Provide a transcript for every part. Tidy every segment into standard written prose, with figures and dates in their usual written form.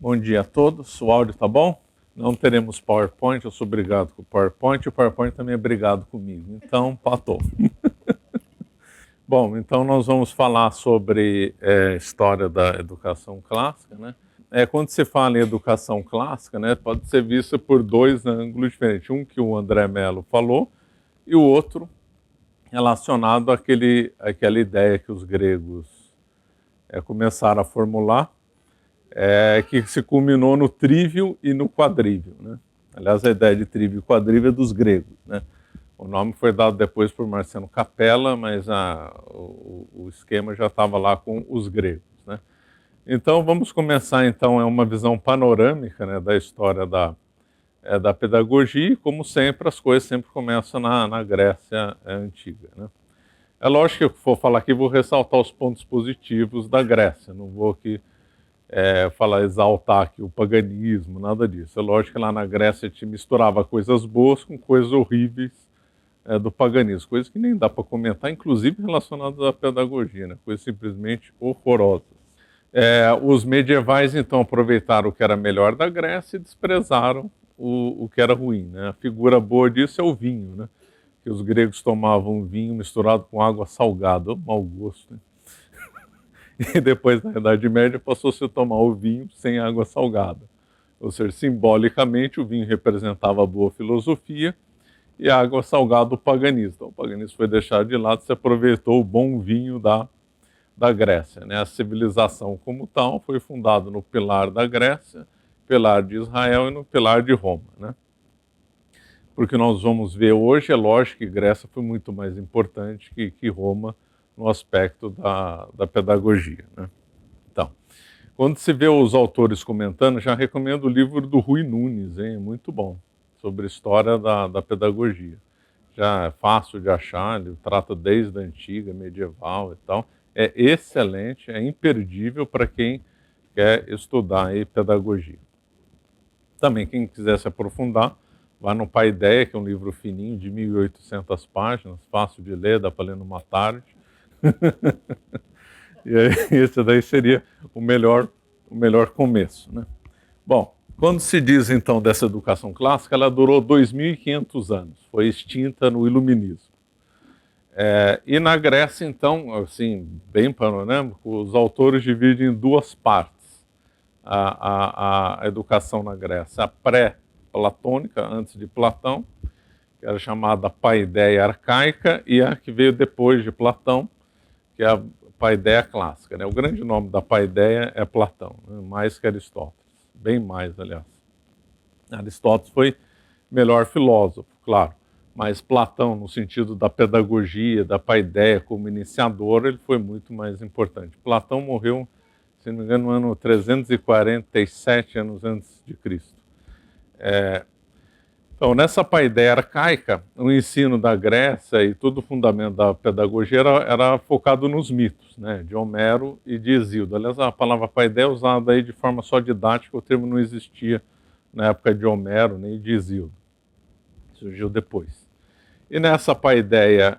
Bom dia a todos. O áudio tá bom? Não teremos PowerPoint, eu sou brigado com o PowerPoint, e o PowerPoint também é brigado comigo. Então, patou. Bom, então nós vamos falar sobre história da educação clássica, né? Quando se fala em educação clássica, né, pode ser vista por dois ângulos diferentes. Um que o André Mello falou e o outro relacionado àquela ideia que os gregos começaram a formular, que se culminou no trívio e no quadrívio, né? Aliás, a ideia de trívio e quadrívio é dos gregos, né? O nome foi dado depois por Marciano Capella, mas o esquema já estava lá com os gregos, né? Então, vamos começar, então, uma visão panorâmica, né, da história da pedagogia, e, como sempre, as coisas sempre começam na Grécia Antiga, né? É lógico que eu for falar aqui, vou ressaltar os pontos positivos da Grécia, não vou aqui exaltar aqui o paganismo, nada disso. É lógico que lá na Grécia te misturava coisas boas com coisas horríveis do paganismo, coisas que nem dá para comentar, inclusive relacionadas à pedagogia, né? Coisas simplesmente horrorosas. Os medievais, então, aproveitaram o que era melhor da Grécia e desprezaram o que era ruim, né? A figura boa disso é o vinho, né? Que os gregos tomavam vinho misturado com água salgada, mau gosto, né? E depois, na Idade Média, passou-se a tomar o vinho sem água salgada. Ou seja, simbolicamente, o vinho representava a boa filosofia e a água salgada o paganismo. Então, o paganismo foi deixado de lado, se aproveitou o bom vinho da Grécia, né? A civilização como tal foi fundada no pilar da Grécia, pilar de Israel e no pilar de Roma, né? Porque nós vamos ver hoje, é lógico que Grécia foi muito mais importante que Roma no aspecto da pedagogia, né? Então, quando se vê os autores comentando, já recomendo o livro do Rui Nunes, hein? É muito bom, sobre a história da pedagogia. Já é fácil de achar, ele trata desde a antiga, medieval e tal. É excelente, é imperdível para quem quer estudar aí pedagogia. Também, quem quiser se aprofundar, vai no Paideia, que é um livro fininho, de 1.800 páginas, fácil de ler, dá para ler numa tarde. E aí, esse daí seria o melhor começo, né? Bom, quando se diz, então, dessa educação clássica, ela durou 2.500 anos, foi extinta no Iluminismo. E na Grécia, então, assim, bem panorâmico, os autores dividem em duas partes a educação na Grécia. A pré-platônica, antes de Platão, que era chamada paideia arcaica, e a que veio depois de Platão, que é a paideia clássica, né? O grande nome da paideia é Platão, né? Mais que Aristóteles, bem mais, aliás. Aristóteles foi melhor filósofo, claro, mas Platão, no sentido da pedagogia, da paideia como iniciador, ele foi muito mais importante. Platão morreu, se não me engano, no ano 347 anos antes de Cristo. Então, nessa paideia arcaica, o ensino da Grécia e todo o fundamento da pedagogia era focado nos mitos, né, de Homero e de Hesíodo. Aliás, a palavra paideia é usada aí de forma só didática, o termo não existia na época de Homero nem de Hesíodo. Surgiu depois. E nessa paideia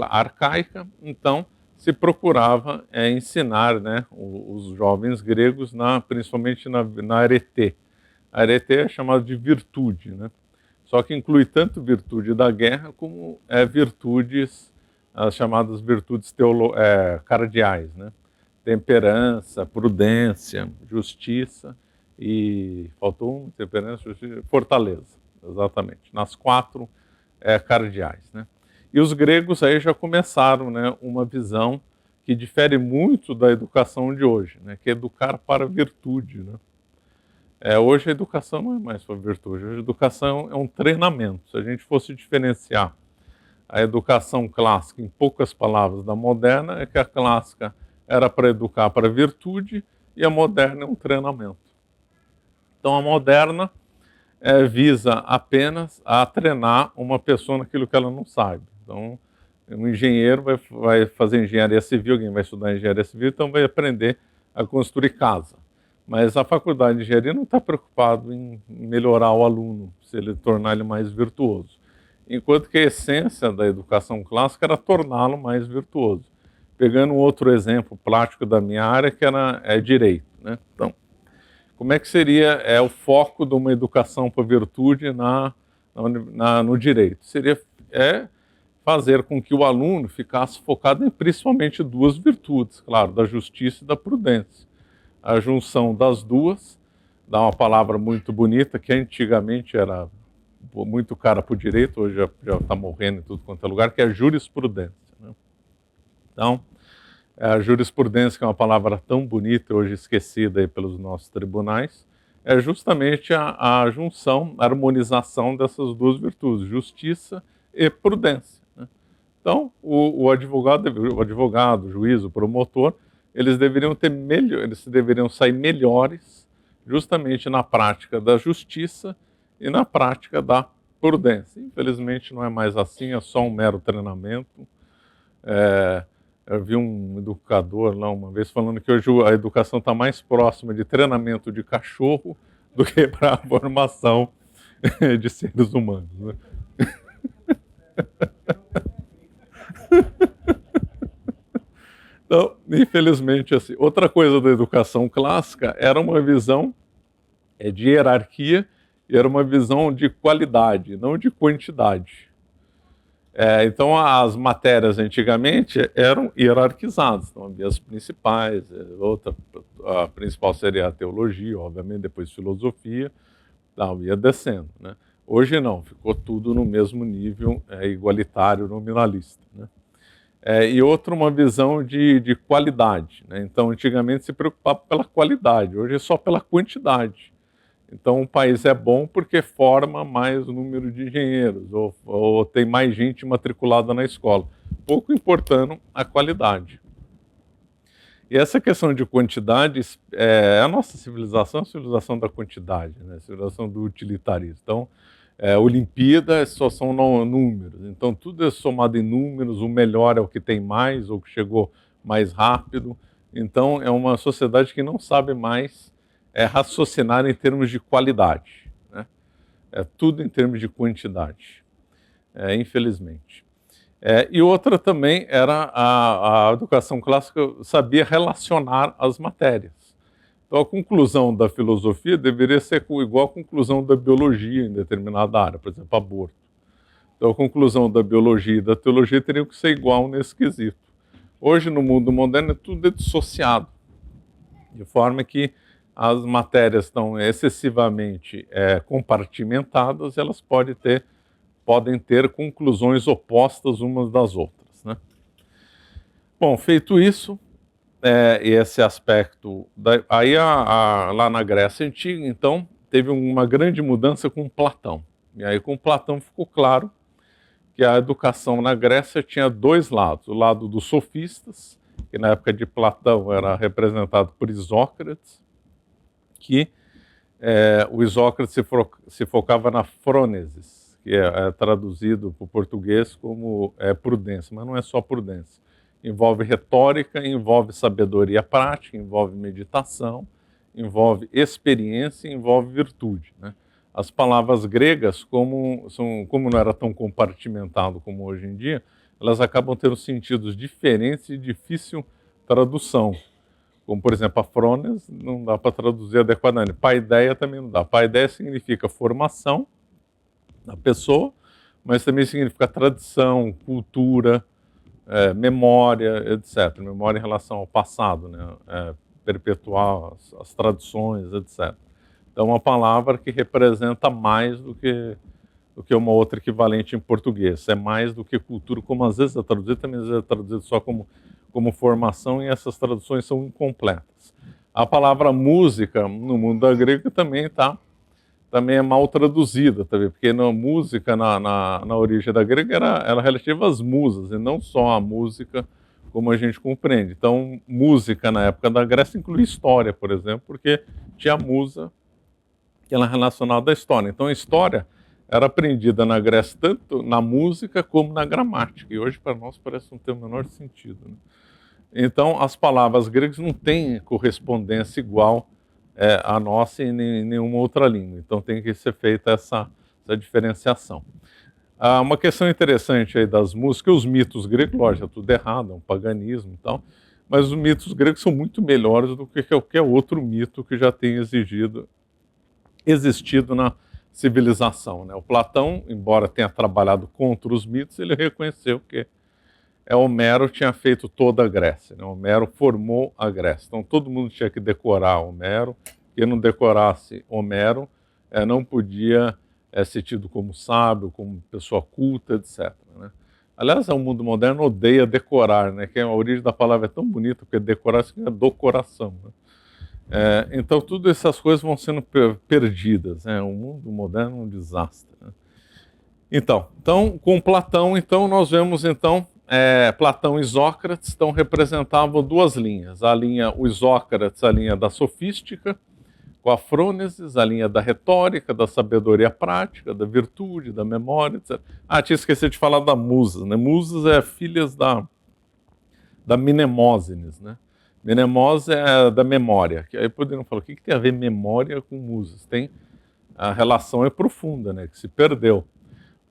arcaica, então, se procurava ensinar, né, os jovens gregos, principalmente na arete. A arete é chamada de virtude, né? Só que inclui tanto virtude da guerra como virtudes, as chamadas virtudes cardeais, né? Temperança, prudência, justiça e... faltou temperança, justiça, fortaleza, exatamente. Nas 4 cardeais, né? E os gregos aí já começaram, né, uma visão que difere muito da educação de hoje, né? Que é educar para a virtude, né? Hoje a educação não é mais para virtude, hoje a educação é um treinamento. Se a gente fosse diferenciar a educação clássica, em poucas palavras, da moderna, é que a clássica era para educar para a virtude e a moderna é um treinamento. Então a moderna visa apenas a treinar uma pessoa naquilo que ela não sabe. Então, um engenheiro vai fazer engenharia civil, alguém vai estudar engenharia civil, então vai aprender a construir casa. Mas a faculdade de engenharia não está preocupado em melhorar o aluno, se ele tornar ele mais virtuoso. Enquanto que a essência da educação clássica era torná-lo mais virtuoso. Pegando um outro exemplo prático da minha área, que é direito, né? Então, como é que seria o foco de uma educação para a virtude no direito? Seria fazer com que o aluno ficasse focado em principalmente duas virtudes, claro, da justiça e da prudência. A junção das duas dá uma palavra muito bonita, que antigamente era muito cara para o direito, hoje já está morrendo em tudo quanto é lugar, que é a jurisprudência, né? Então, a jurisprudência, que é uma palavra tão bonita, hoje esquecida aí pelos nossos tribunais, é justamente a junção, a harmonização dessas duas virtudes, justiça e prudência, né? Então, o advogado, o juiz, o promotor, eles deveriam sair melhores justamente na prática da justiça e na prática da prudência. Infelizmente não é mais assim, é só um mero treinamento. Eu vi um educador lá uma vez falando que hoje a educação está mais próxima de treinamento de cachorro do que para a formação de seres humanos, né? Então, infelizmente, assim, outra coisa da educação clássica era uma visão de hierarquia e era uma visão de qualidade, não de quantidade. Então, as matérias antigamente eram hierarquizadas. Então, havia as principais, a principal seria a teologia, obviamente, depois filosofia, ia descendo, né? Hoje não, ficou tudo no mesmo nível igualitário, nominalista, né? E outra, uma visão de qualidade, né? Então, antigamente se preocupava pela qualidade, hoje é só pela quantidade. Então, o país é bom porque forma mais número de engenheiros, ou tem mais gente matriculada na escola, pouco importando a qualidade. E essa questão de quantidade, a nossa civilização é a civilização da quantidade, né? A civilização do utilitarismo. Então, Olimpíadas só são números, então tudo é somado em números, o melhor é o que tem mais, ou que chegou mais rápido. Então, é uma sociedade que não sabe mais raciocinar em termos de qualidade, né? É tudo em termos de quantidade, infelizmente. E outra também era a educação clássica sabia relacionar as matérias. Então, a conclusão da filosofia deveria ser igual à conclusão da biologia em determinada área, por exemplo, aborto. Então, a conclusão da biologia e da teologia teriam que ser igual nesse quesito. Hoje, no mundo moderno, tudo é dissociado, de forma que as matérias estão excessivamente compartimentadas, elas podem ter conclusões opostas umas das outras, né? Bom, feito isso, esse aspecto, lá na Grécia Antiga, então, teve uma grande mudança com Platão. E aí com Platão ficou claro que a educação na Grécia tinha dois lados. O lado dos sofistas, que na época de Platão era representado por Isócrates, que o Isócrates se focava na frônesis, que é traduzido para o português como prudência, mas não é só prudência. Envolve retórica, envolve sabedoria prática, envolve meditação, envolve experiência, envolve virtude, né? As palavras gregas, como não era tão compartimentado como hoje em dia, elas acabam tendo sentidos diferentes e difícil tradução. Como, por exemplo, a frones não dá para traduzir adequadamente. Paideia também não dá. Paideia significa formação da pessoa, mas também significa tradição, cultura, memória, etc. Memória em relação ao passado, né? Perpetuar as tradições, etc. Então, é uma palavra que representa mais do que uma outra equivalente em português. É mais do que cultura, como às vezes é traduzido, também às vezes é traduzido só como formação, e essas traduções são incompletas. A palavra música, no mundo da grega, também é mal traduzida, porque na música, na origem da grega, era relativa às musas, e não só a música como a gente compreende. Então, música na época da Grécia inclui história, por exemplo, porque tinha a musa que era relacionada à história. Então, a história era aprendida na Grécia tanto na música como na gramática, e hoje para nós parece não ter o menor sentido, né? Então, as palavras gregas não têm correspondência igual à nossa em nenhuma outra língua. Então, tem que ser feita essa diferenciação. Uma questão interessante aí das músicas, os mitos gregos, lógico, é tudo errado, é um paganismo e tal, mas os mitos gregos são muito melhores do que qualquer outro mito que já tenha existido na civilização, né? O Platão, embora tenha trabalhado contra os mitos, ele reconheceu que Homero tinha feito toda a Grécia, né? Homero formou a Grécia. Então todo mundo tinha que decorar Homero. Quem não decorasse Homero não podia ser tido como sábio, como pessoa culta, etc., né? Aliás, o mundo moderno odeia decorar, né? Que a origem da palavra é tão bonita, porque decorar significa do coração, né? Então, todas essas coisas vão sendo perdidas, né? O mundo moderno é um desastre, né? Então, com Platão, então, nós vemos, então, Platão e Sócrates representavam duas linhas. O Isócrates, a linha da sofística, com a frônesis, a linha da retórica, da sabedoria prática, da virtude, da memória, etc. Tinha esquecido de falar da Musas, né? Musas filhas da Mnemósines, né? Mnemose é da memória. Aí poderiam falar, o que tem a ver memória com musas? A relação é profunda, né? Que se perdeu.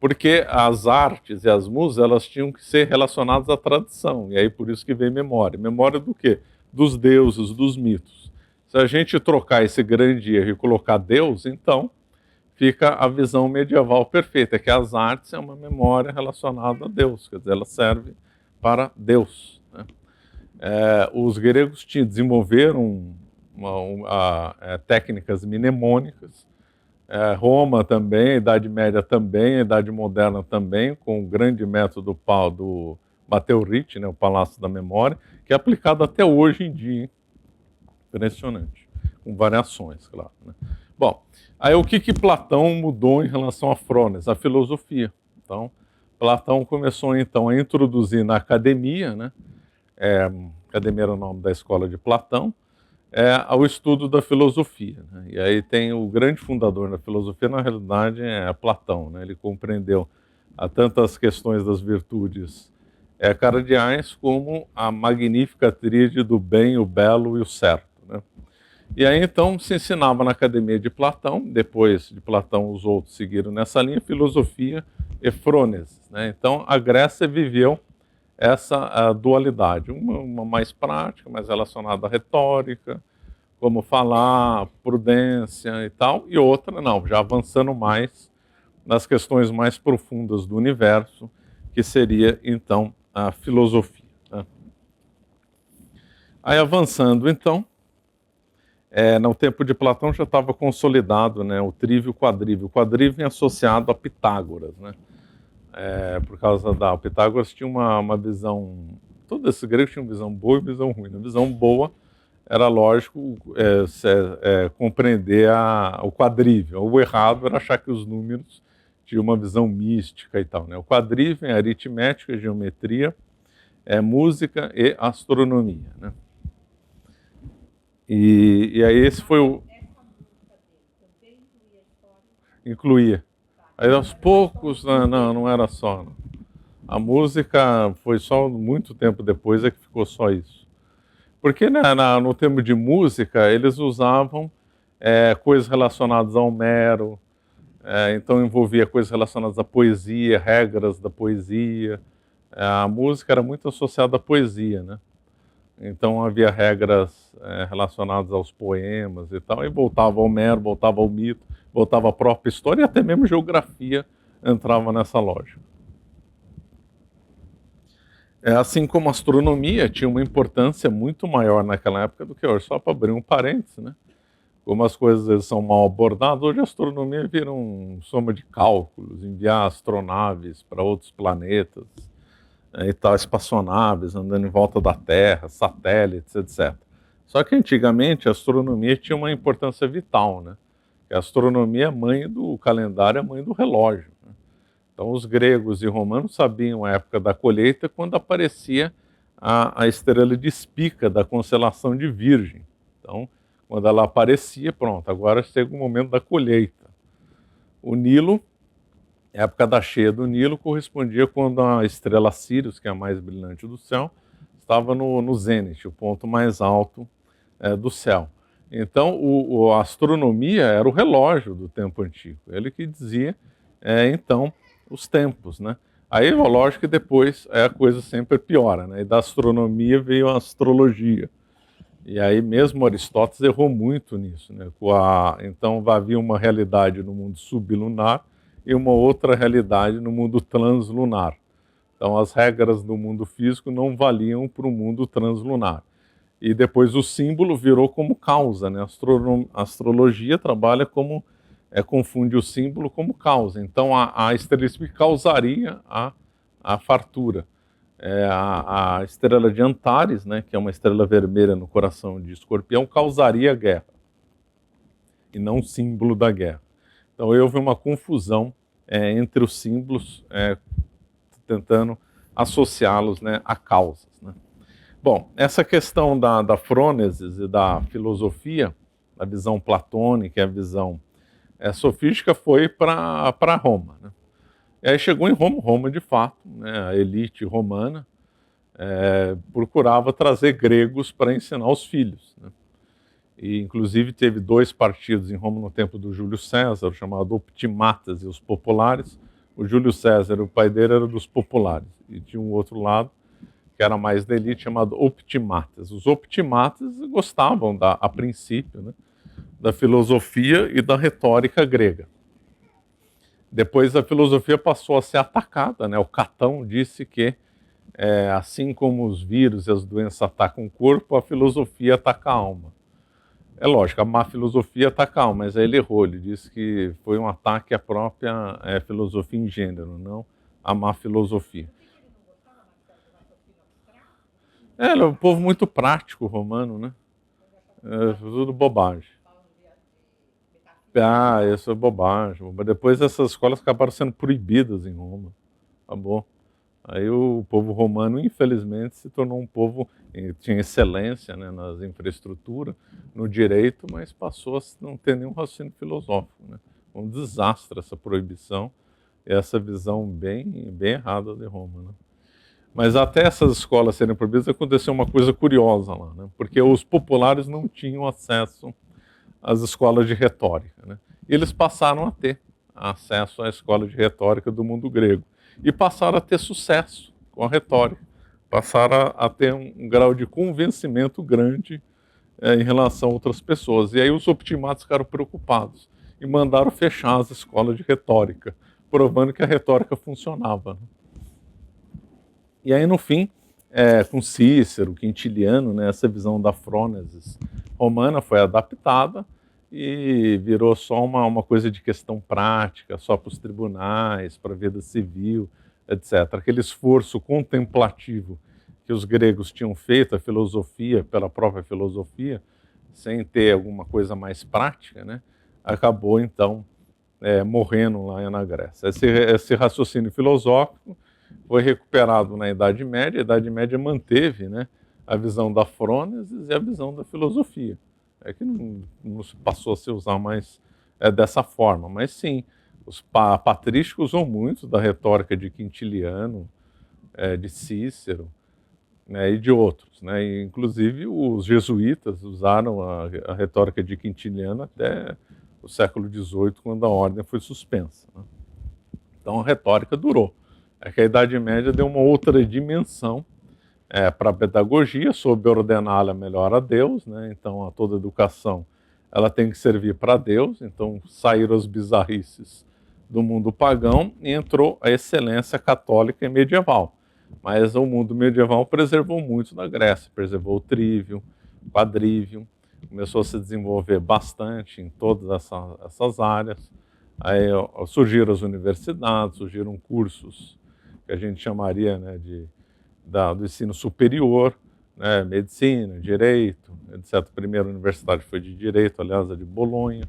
Porque as artes e as musas, elas tinham que ser relacionadas à tradição. E aí por isso que vem memória. Memória do quê? Dos deuses, dos mitos. Se a gente trocar esse grande erro e colocar Deus, então fica a visão medieval perfeita, que as artes é uma memória relacionada a Deus, quer dizer, ela serve para Deus, né? Os gregos desenvolveram técnicas mnemônicas, Roma também, a Idade Média também, a Idade Moderna também, com o grande método do Matteo Ricci, né, o Palácio da Memória, que é aplicado até hoje em dia, hein? Impressionante, com variações, claro, né? Bom, aí o que Platão mudou em relação a Frônes? A filosofia. Então, Platão começou então a introduzir na academia, né? Academia era o nome da escola de Platão, ao estudo da filosofia, né? E aí tem o grande fundador da filosofia, na realidade, é Platão, né? Ele compreendeu tantas questões das virtudes cardeais como a magnífica tríade do bem, o belo e o certo, né? E aí então se ensinava na academia de Platão, depois de Platão os outros seguiram nessa linha, filosofia e frônesis, né? Então a Grécia viveu essa dualidade, uma mais prática, mais relacionada à retórica, como falar, prudência e tal, e outra não, já avançando mais nas questões mais profundas do universo, que seria então a filosofia, né? Aí avançando então, no tempo de Platão já estava consolidado, né, o trívio e o quadrívio. O quadrívio é associado a Pitágoras, né? Por causa o Pitágoras tinha uma visão, todos esses gregos tinham visão boa e visão ruim. A visão boa era lógico compreender o quadrívio. O errado era achar que os números tinham uma visão mística e tal, né? O quadrívio é aritmética, geometria, música e astronomia, né? E aí esse foi o... Incluía. Aí aos poucos, não era só. Não. A música foi só muito tempo depois que ficou só isso. Porque no termo de música, eles usavam coisas relacionadas a Homero, então envolvia coisas relacionadas à poesia, regras da poesia. A música era muito associada à poesia, né? Então havia regras relacionadas aos poemas e tal, e voltava ao Homero, voltava ao mito, voltava à própria história, e até mesmo geografia entrava nessa lógica. Assim como a astronomia tinha uma importância muito maior naquela época do que hoje. Só para abrir um parênteses, né? Como as coisas são mal abordadas, hoje a astronomia vira soma de cálculos, enviar astronaves para outros planetas, e tal, espaçonaves andando em volta da Terra, satélites, etc. Só que antigamente a astronomia tinha uma importância vital, né? A astronomia é mãe do calendário, é mãe do relógio, né? Então os gregos e romanos sabiam a época da colheita quando aparecia a estrela de Spica da constelação de Virgem. Então, quando ela aparecia, pronto, agora chega o momento da colheita. O Nilo, a época da cheia do Nilo, correspondia quando a estrela Sirius, que é a mais brilhante do céu, estava no zênite, o ponto mais alto do céu. Então, a astronomia era o relógio do tempo antigo. Ele que dizia, então, os tempos, né? Aí, lógico que depois a coisa sempre piora, né? E da astronomia veio a astrologia. E aí mesmo Aristóteles errou muito nisso, né? Então havia uma realidade no mundo sublunar e uma outra realidade no mundo translunar. Então as regras do mundo físico não valiam para o mundo translunar. E depois o símbolo virou como causa, né? A astrologia trabalha como confunde o símbolo como causa. Então a estereotipo causaria a fartura. A estrela de Antares, né, que é uma estrela vermelha no coração de Escorpião, causaria guerra e não símbolo da guerra. Então houve uma confusão entre os símbolos, tentando associá-los, né, a causas. Né? Bom, essa questão da frônesis e da filosofia, a visão platônica e a visão sofística foi para Roma. Né? E aí chegou em Roma, Roma de fato, né, a elite romana procurava trazer gregos para ensinar os filhos. Né? E inclusive teve dois partidos em Roma no tempo do Júlio César, chamado Optimatas e os populares. O Júlio César, o pai dele era dos populares, e tinha um outro lado que era mais da elite, chamado Optimatas. Os Optimatas gostavam, a princípio, né, da filosofia e da retórica grega. Depois a filosofia passou a ser atacada, né? O Catão disse que, assim como os vírus e as doenças atacam o corpo, a filosofia ataca a alma. É lógico, a má filosofia ataca a alma, mas aí ele errou, ele disse que foi um ataque à própria filosofia em gênero, não à má filosofia. Ele é um povo muito prático, romano, né? Tudo bobagem. Isso é bobagem. Depois essas escolas acabaram sendo proibidas em Roma. Acabou. Aí o povo romano, infelizmente, se tornou um povo que tinha excelência, né, nas infraestruturas, no direito, mas passou a não ter nenhum raciocínio filosófico. Né? Um desastre essa proibição, essa visão bem errada de Roma. Né? Mas até essas escolas serem proibidas, aconteceu uma coisa curiosa lá, né? Porque os populares não tinham acesso às escolas de retórica. Né? E eles passaram a ter acesso à escola de retórica do mundo grego. E passaram a ter sucesso com a retórica. Passaram a ter um grau de convencimento grande em relação a outras pessoas. E aí os optimatos ficaram preocupados e mandaram fechar as escolas de retórica, provando que a retórica funcionava. Né? E aí, no fim, com Cícero, Quintiliano, né, essa visão da frônesis romana foi adaptada e virou só uma coisa de questão prática, só para os tribunais, para a vida civil, etc. Aquele esforço contemplativo que os gregos tinham feito, a filosofia, pela própria filosofia, sem ter alguma coisa mais prática, né, acabou, então, morrendo lá na Grécia. Esse raciocínio filosófico foi recuperado na Idade Média. A Idade Média manteve, né, a visão da frônesis e a visão da filosofia. Que não passou a se usar mais dessa forma, mas sim, os patrísticos usam muito da retórica de Quintiliano, de Cícero, né, e de outros. Né, e, inclusive os jesuítas usaram a retórica de Quintiliano até o século XVIII, quando a ordem foi suspensa. Né. Então a retórica durou. Que a Idade Média deu uma outra dimensão para a pedagogia, soube ordená-la melhor a Deus, né? Então toda educação ela tem que servir para Deus, então saíram as bizarrices do mundo pagão e entrou a excelência católica e medieval. Mas o mundo medieval preservou muito da Grécia, preservou o trivium, o quadrivium, começou a se desenvolver bastante em todas essas áreas. Aí surgiram as universidades, surgiram cursos que a gente chamaria, né, do ensino superior, né, medicina, direito, etc. A primeira universidade foi de direito, aliás, a de Bolonha.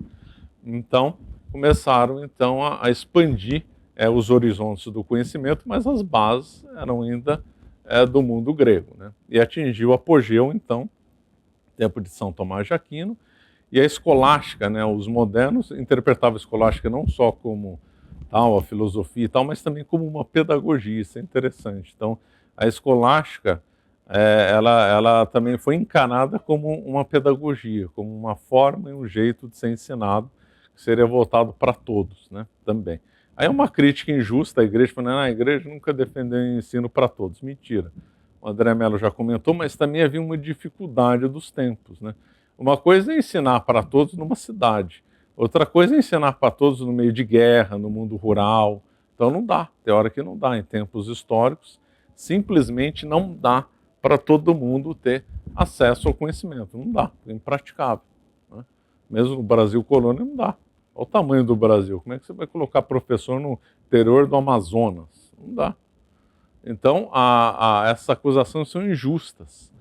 Então, começaram então a expandir os horizontes do conhecimento, mas as bases eram ainda do mundo grego. Né? E atingiu o apogeu, então, tempo de São Tomás de Aquino, e a escolástica, né, os modernos interpretavam a escolástica não só como a filosofia e tal, mas também como uma pedagogia. Isso é interessante. Então, a escolástica, ela também foi encarada como uma pedagogia, como uma forma e um jeito de ser ensinado, que seria voltado para todos, né, também. Aí é uma crítica injusta à igreja, falando, a igreja nunca defendeu o ensino para todos. Mentira. O André Mello já comentou, mas também havia uma dificuldade dos tempos, né? Uma coisa é ensinar para todos numa cidade, outra coisa é ensinar para todos no meio de guerra, no mundo rural. Então não dá, tem hora que não dá. Em tempos históricos, simplesmente não dá para todo mundo ter acesso ao conhecimento. Não dá, é impraticável, né? Mesmo no Brasil colônia não dá. Olha o tamanho do Brasil, como é que você vai colocar professor no interior do Amazonas? Não dá. Então, essas acusações são injustas,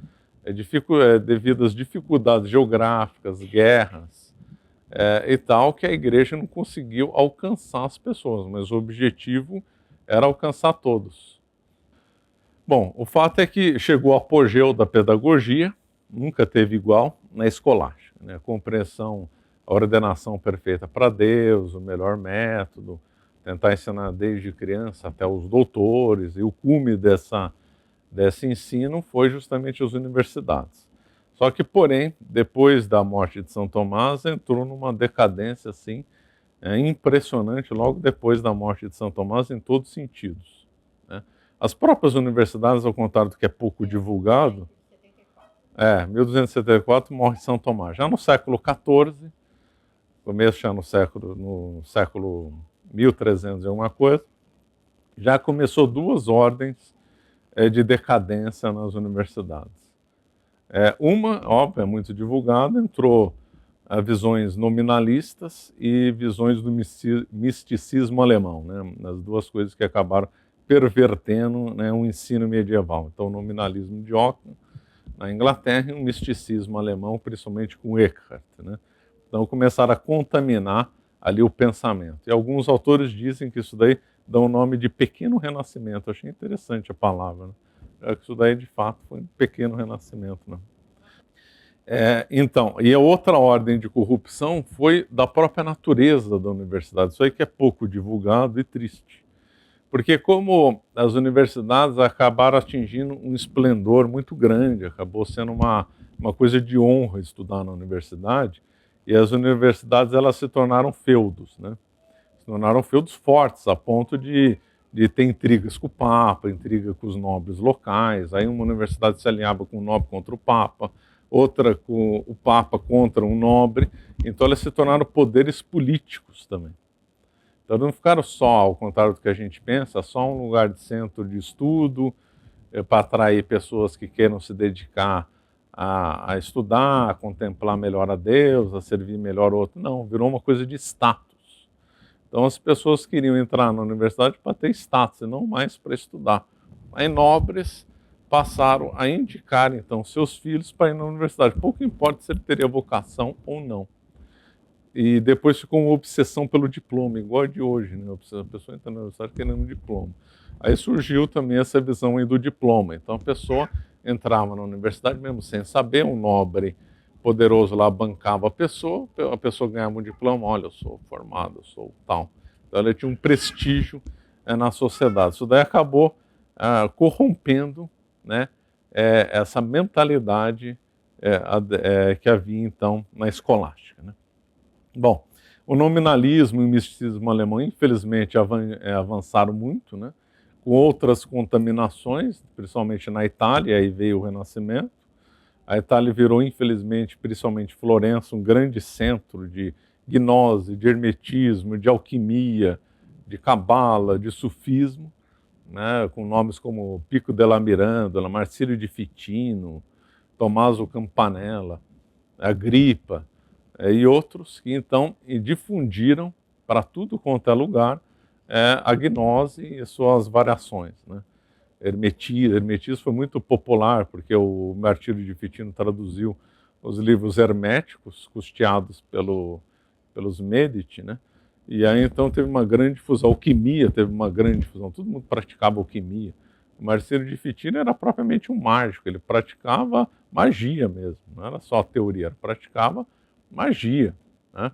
devido às dificuldades geográficas, guerras e tal, que a igreja não conseguiu alcançar as pessoas, mas o objetivo era alcançar todos. Bom, o fato é que chegou o apogeu da pedagogia, nunca teve igual, na escolástica, né? A compreensão, a ordenação perfeita para Deus, o melhor método, tentar ensinar desde criança até os doutores, e o cume desse ensino foi justamente as universidades. Só que, porém, depois da morte de São Tomás, entrou numa decadência assim, impressionante, logo depois da morte de São Tomás, em todos os sentidos, né? As próprias universidades, ao contrário do que é pouco divulgado, 1274 morre São Tomás. Já no século XIV, começo já no século 1300 e alguma coisa, já começou duas ordens de decadência nas universidades. Uma, óbvio, é muito divulgada, entrou visões nominalistas e visões do misticismo alemão, né? As duas coisas que acabaram pervertendo, né, o ensino medieval. Então, o nominalismo de Ockham, na Inglaterra, e o misticismo alemão, principalmente com Eckhart, né? Então, começaram a contaminar ali o pensamento. E alguns autores dizem que isso daí dá o nome de pequeno renascimento. Eu achei interessante a palavra, né? Que isso daí, de fato, foi um pequeno renascimento, né? Então, e a outra ordem de corrupção foi da própria natureza da universidade. Isso aí que é pouco divulgado e triste. Porque como as universidades acabaram atingindo um esplendor muito grande, acabou sendo uma coisa de honra estudar na universidade, e as universidades elas se tornaram feudos, né? Se tornaram feudos fortes, a ponto de ter intrigas com o Papa, intriga com os nobres locais. Aí uma universidade se alinhava com o nobre contra o Papa, outra com o Papa contra um nobre. Então elas se tornaram poderes políticos também. Então não ficaram só, ao contrário do que a gente pensa, só um lugar de centro de estudo para atrair pessoas que queiram se dedicar a estudar, a contemplar melhor a Deus, a servir melhor o outro. Não, virou uma coisa de status. Então as pessoas queriam entrar na universidade para ter status, e não mais para estudar. Aí nobres passaram a indicar, então, seus filhos para ir na universidade. Pouco importa se ele teria vocação ou não. E depois ficou uma obsessão pelo diploma, igual a de hoje, né? A pessoa entra na universidade querendo um diploma. Aí surgiu também essa visão aí do diploma. Então a pessoa entrava na universidade mesmo sem saber, um nobre poderoso lá bancava a pessoa ganhava um diploma, olha, eu sou formado, eu sou tal. Então ela tinha um prestígio na sociedade. Isso daí acabou corrompendo, né, essa mentalidade que havia então na escolástica, né? Bom, o nominalismo e o misticismo alemão, infelizmente, avançaram muito, né? Com outras contaminações, principalmente na Itália, aí veio o Renascimento. A Itália virou, infelizmente, principalmente Florença, um grande centro de gnose, de hermetismo, de alquimia, de cabala, de sufismo, né? Com nomes como Pico della Mirandola, Marcílio de Fitino, Tommaso Campanella, Agripa, e outros que então difundiram para tudo quanto é lugar a gnose e suas variações, né? Hermetismo foi muito popular porque o Martírio de Fitino traduziu os livros herméticos custeados pelos Medici, né? E aí então teve uma grande difusão. A alquimia teve uma grande difusão, todo mundo praticava alquimia. O Marcílio de Fitino era propriamente um mágico, ele praticava magia mesmo, não era só teoria, ele praticava magia, né?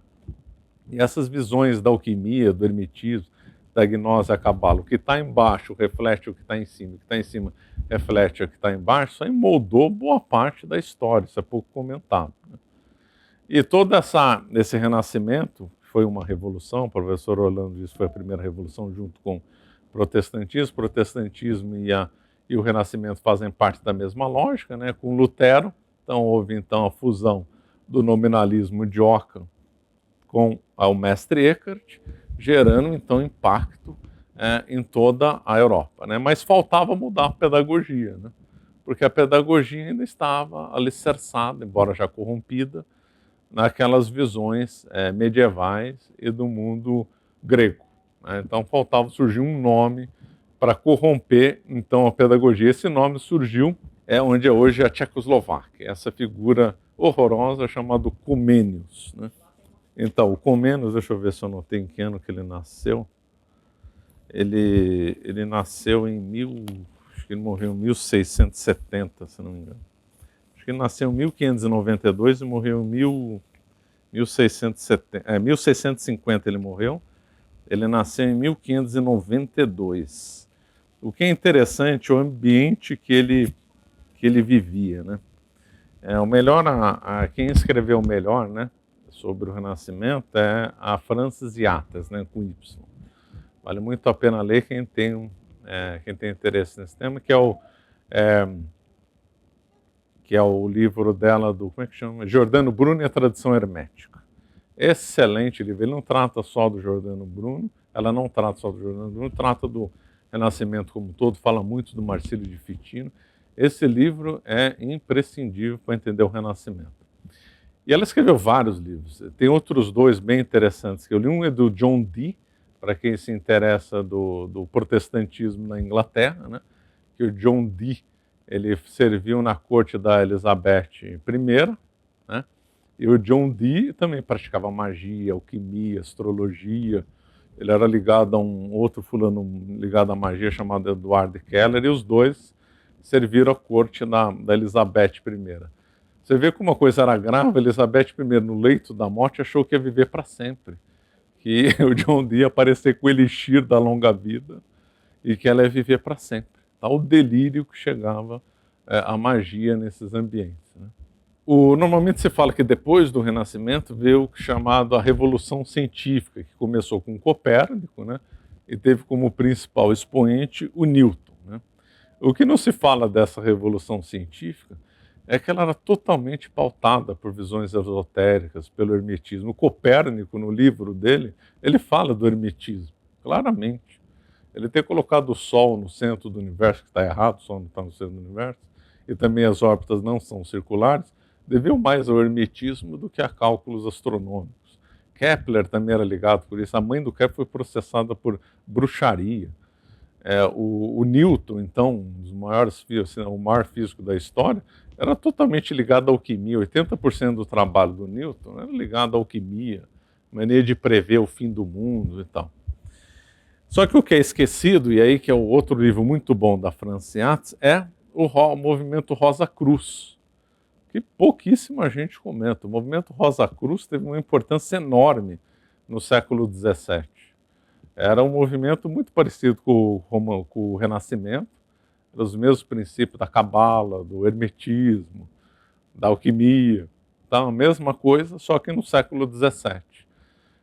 E essas visões da alquimia, do hermetismo, da gnose, a cabala, o que está embaixo reflete o que está em cima, o que está em cima reflete o que está embaixo, isso aí moldou boa parte da história, isso é pouco comentado, né? E todo esse renascimento foi uma revolução, o professor Orlando disse que foi a primeira revolução junto com o protestantismo. O protestantismo e o Renascimento fazem parte da mesma lógica, né? Com Lutero, então houve então a fusão do nominalismo de Ockham com o mestre Eckhart, gerando então impacto em toda a Europa, né? Mas faltava mudar a pedagogia, né? Porque a pedagogia ainda estava alicerçada, embora já corrompida, naquelas visões medievais e do mundo grego, né? Então faltava surgir um nome para corromper então a pedagogia. Esse nome surgiu onde é hoje a Tchecoslováquia, essa figura horrorosa chamada Comênios, né? Então, o Comênios, deixa eu ver se eu anotei em que ano que ele nasceu. Ele nasceu acho que ele morreu em 1670, se não me engano. Acho que ele nasceu em 1592 e morreu em 1650 ele morreu. Ele nasceu em 1592. O que é interessante é o ambiente que ele vivia, né? O melhor, quem escreveu melhor, né, sobre o Renascimento é a Frances Yates, né, com Y. Vale muito a pena ler quem tem interesse nesse tema, que é o livro dela como é que chama? Giordano Bruno e a Tradição Hermética. Excelente livro. Ele não trata só do Giordano Bruno, ela não trata só do Giordano Bruno, trata do Renascimento como um todo, fala muito do Marcílio de Fitino. Esse livro é imprescindível para entender o Renascimento. E ela escreveu vários livros. Tem outros dois bem interessantes que eu li. Um é do John Dee, para quem se interessa do protestantismo na Inglaterra, né? Que o John Dee ele serviu na corte da Elizabeth I, né? E o John Dee também praticava magia, alquimia, astrologia. Ele era ligado a um outro fulano ligado à magia chamado Edward Keller, e os dois serviram à corte da Elizabeth I. Você vê como uma coisa era grave. Elizabeth I, no leito da morte, achou que ia viver para sempre, que o John Dee ia aparecer com o elixir da longa vida e que ela ia viver para sempre. Tal delírio que chegava a magia nesses ambientes, né? Normalmente se fala que depois do Renascimento veio o chamado a Revolução Científica, que começou com Copérnico, né, e teve como principal expoente o Newton, né? O que não se fala dessa Revolução Científica é que ela era totalmente pautada por visões esotéricas, pelo hermetismo. O Copérnico, no livro dele, ele fala do hermetismo, claramente. Ele ter colocado o Sol no centro do universo, que está errado, o Sol não está no centro do universo, e também as órbitas não são circulares, deveu mais ao hermetismo do que a cálculos astronômicos. Kepler também era ligado por isso. A mãe do Kepler foi processada por bruxaria. O Newton, então, um dos maiores, o maior físico da história, era totalmente ligado à alquimia. 80% do trabalho do Newton era ligado à alquimia, maneira de prever o fim do mundo e tal. Só que o que é esquecido, e aí que é o outro livro muito bom da Frances Yates, é o movimento Rosa Cruz, que pouquíssima gente comenta. O movimento Rosa Cruz teve uma importância enorme no século XVII. Era um movimento muito parecido com o Renascimento, eram os mesmos princípios da cabala, do hermetismo, da alquimia, tá? A mesma coisa, só que no século XVII.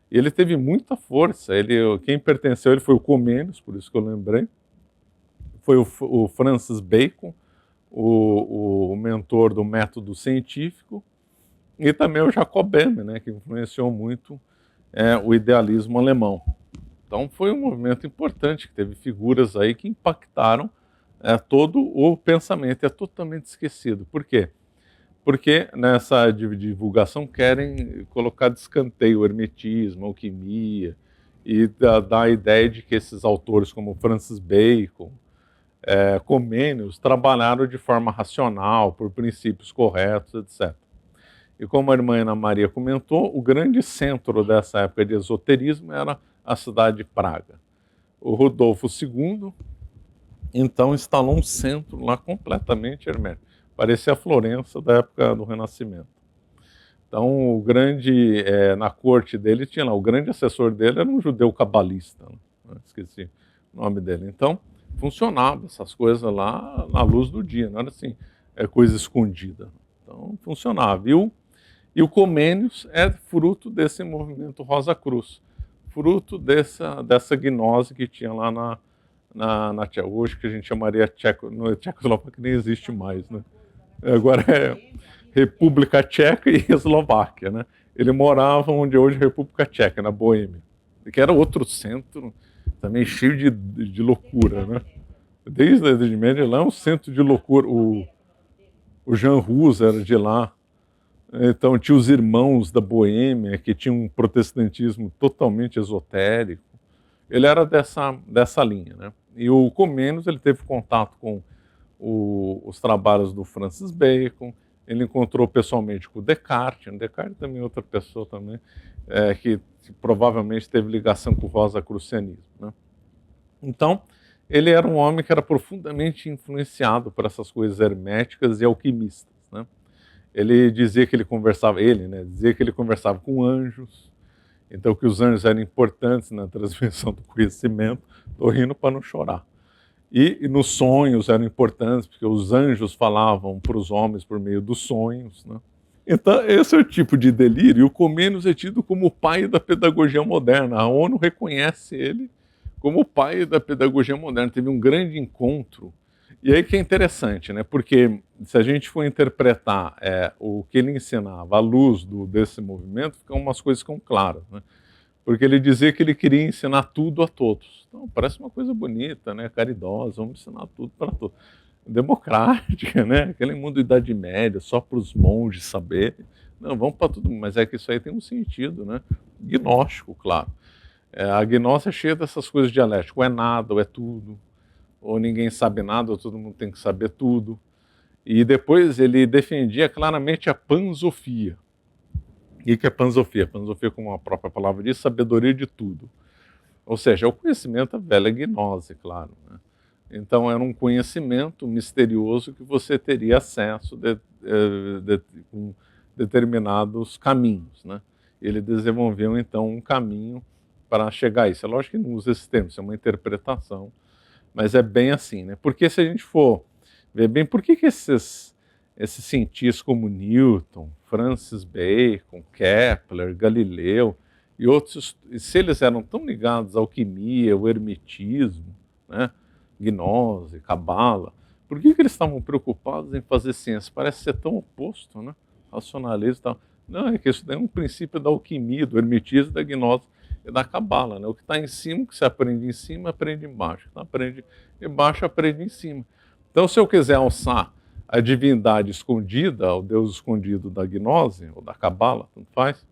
E ele teve muita força. Quem pertenceu, ele foi o Comênios, por isso que eu lembrei, foi o Francis Bacon, o mentor do método científico, e também o Jacob Böhme, né, que influenciou muito o idealismo alemão. Então foi um movimento importante, que teve figuras aí que impactaram todo o pensamento. É totalmente esquecido. Por quê? Porque nessa divulgação querem colocar de escanteio o hermetismo, a alquimia, e dar a ideia de que esses autores como Francis Bacon, Comênios, trabalharam de forma racional, por princípios corretos, etc. E como a irmã Ana Maria comentou, o grande centro dessa época de esoterismo era a cidade de Praga. O Rodolfo II, então, instalou um centro lá completamente hermético. Parecia a Florença da época do Renascimento. Então, na corte dele, tinha lá, o grande assessor dele era um judeu cabalista, né? Esqueci o nome dele. Então, funcionava essas coisas lá na luz do dia, não era assim, coisa escondida. Então, funcionava. E o Comênios é fruto desse movimento Rosa Cruz, fruto dessa gnose que tinha lá na hoje que a gente chamaria no Tchecoslováquia, que nem existe mais, né? Agora é República Tcheca e Eslováquia, né? Ele morava onde é hoje a República Tcheca, na Boêmia, que era outro centro também cheio de loucura, né? Desde a Idade Média lá é um centro de loucura. O Jean Rus era de lá. Então tinha os irmãos da Boêmia, que tinham um protestantismo totalmente esotérico. Ele era dessa linha, né? E o Comênios, ele teve contato com os trabalhos do Francis Bacon, ele encontrou pessoalmente com o Descartes. Descartes também é outra pessoa também, que provavelmente teve ligação com o rosacrucianismo, né? Então, ele era um homem que era profundamente influenciado por essas coisas herméticas e alquimistas, né? Ele dizia que ele conversava, dizia que ele conversava com anjos, então que os anjos eram importantes na transmissão do conhecimento. Estou rindo para não chorar. E nos sonhos eram importantes, porque os anjos falavam para os homens por meio dos sonhos, né? Então, esse é o tipo de delírio. E o Comênios é tido como o pai da pedagogia moderna. A ONU reconhece ele como o pai da pedagogia moderna. Teve um grande encontro. E aí que é interessante, né? Porque se a gente for interpretar o que ele ensinava à luz desse movimento, umas coisas ficam claras, né? Porque ele dizia que ele queria ensinar tudo a todos. Então, parece uma coisa bonita, né? Caridosa, vamos ensinar tudo para todos. Democrática, né? Aquele mundo da Idade Média, só para os monges saberem. Não, vamos para tudo, mas é que isso aí tem um sentido, né? Gnóstico, claro. A gnose é cheia dessas coisas dialéticas, ou é nada, ou é tudo, ou ninguém sabe nada, ou todo mundo tem que saber tudo. E depois ele defendia claramente a pansofia. E o que é pansofia? Pansofia, como a própria palavra diz, sabedoria de tudo. Ou seja, é o conhecimento da velha gnose, claro, né? Então era um conhecimento misterioso que você teria acesso com determinados caminhos, né? Ele desenvolveu então um caminho para chegar a isso. É lógico que não usa esse termo, isso é uma interpretação, mas é bem assim, né? Porque se a gente for ver bem, por que esses cientistas como Newton, Francis Bacon, Kepler, Galileu e outros, se eles eram tão ligados à alquimia, ao hermetismo, né, gnose, cabala, por que eles estavam preocupados em fazer ciência? Parece ser tão oposto, né? Racionalismo e tal. Não, é que isso daí é um princípio da alquimia, do hermetismo, da gnose e da cabala, né? O que está em cima, o que você aprende em cima, aprende embaixo. O que aprende embaixo, aprende em cima. Então, se eu quiser alçar a divindade escondida, o Deus escondido da gnose, ou da cabala, tanto faz,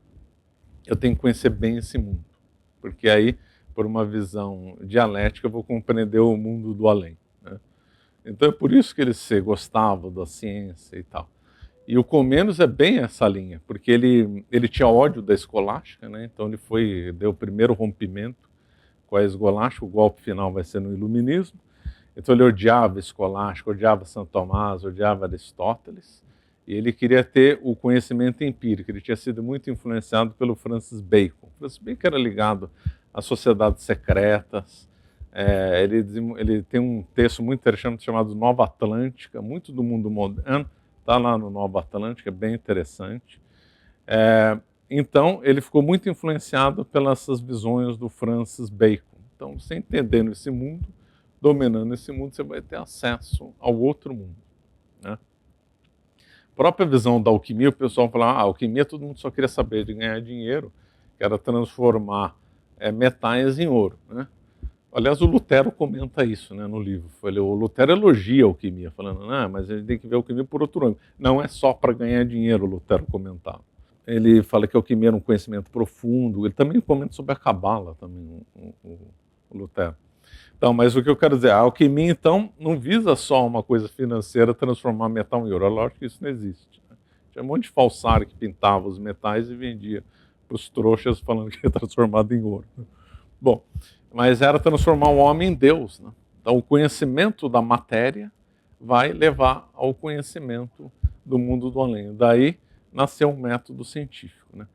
eu tenho que conhecer bem esse mundo. Porque aí, por uma visão dialética, eu vou compreender o mundo do além, né? Então é por isso que ele se gostava da ciência e tal. E o Comênios é bem essa linha, porque ele tinha ódio da escolástica, né? Então ele deu o primeiro rompimento com a escolástica, o golpe final vai ser no iluminismo. Então ele odiava a escolástica, odiava Santo Tomás, odiava Aristóteles, e ele queria ter o conhecimento empírico. Ele tinha sido muito influenciado pelo Francis Bacon. Francis Bacon era ligado às sociedades secretas. Ele tem um texto muito interessante chamado Nova Atlântica, muito do mundo moderno, está lá no Nova Atlântica, é bem interessante. Então ele ficou muito influenciado pelas visões do Francis Bacon. Então, você entendendo esse mundo, dominando esse mundo, você vai ter acesso ao outro mundo, né? A própria visão da alquimia, o pessoal fala, a alquimia todo mundo só queria saber de ganhar dinheiro, que era transformar metais em ouro, né? Aliás, o Lutero comenta isso, né, no livro. O Lutero elogia a alquimia, falando, mas a gente tem que ver a alquimia por outro ângulo. Não é só para ganhar dinheiro, o Lutero comentava. Ele fala que a alquimia era um conhecimento profundo. Ele também comenta sobre a cabala, também, o Lutero. Então, mas o que eu quero dizer, a alquimia, então, não visa só uma coisa financeira, transformar metal em ouro. É lógico que isso não existe, né? Tinha um monte de falsário que pintava os metais e vendia para os trouxas falando que ia transformado em ouro. Bom, mas era transformar o homem em Deus, né? Então, o conhecimento da matéria vai levar ao conhecimento do mundo do além. Daí nasceu um método científico, né,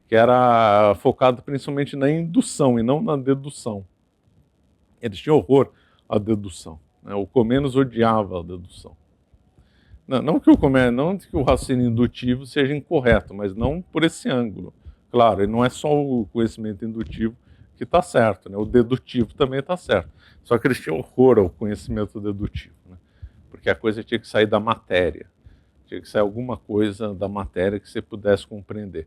que era focado principalmente na indução e não na dedução. Eles tinham horror à dedução, né? O Comênios odiava a dedução. Não que o raciocínio indutivo seja incorreto, mas não por esse ângulo. Claro, ele não é só o conhecimento indutivo que está certo, né? O dedutivo também está certo. Só que eles tinham horror ao conhecimento dedutivo, né? Porque a coisa tinha que sair da matéria, tinha que sair alguma coisa da matéria que você pudesse compreender.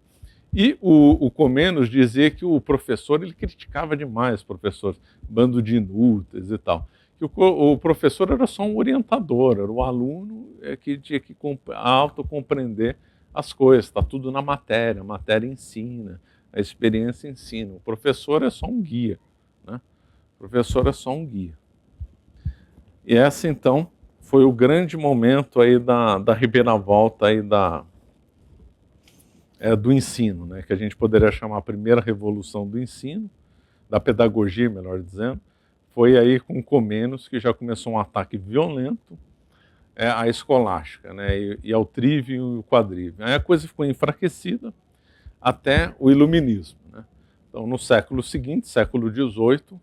E o Comênios dizia que o professor, ele criticava demais o professor, bando de inúteis e tal. Que o professor era só um orientador, era o aluno que tinha que autocompreender as coisas, está tudo na matéria, a matéria ensina, a experiência ensina. O professor é só um guia, né? O professor é só um guia. E essa, então, foi o grande momento aí da reviravolta aí do ensino, né? Que a gente poderia chamar a primeira revolução do ensino, da pedagogia, melhor dizendo. Foi aí com Comênios que já começou um ataque violento à escolástica, né? E ao trívio e o quadrívio. Aí a coisa ficou enfraquecida até o iluminismo, né? Então, no século seguinte, século XVIII,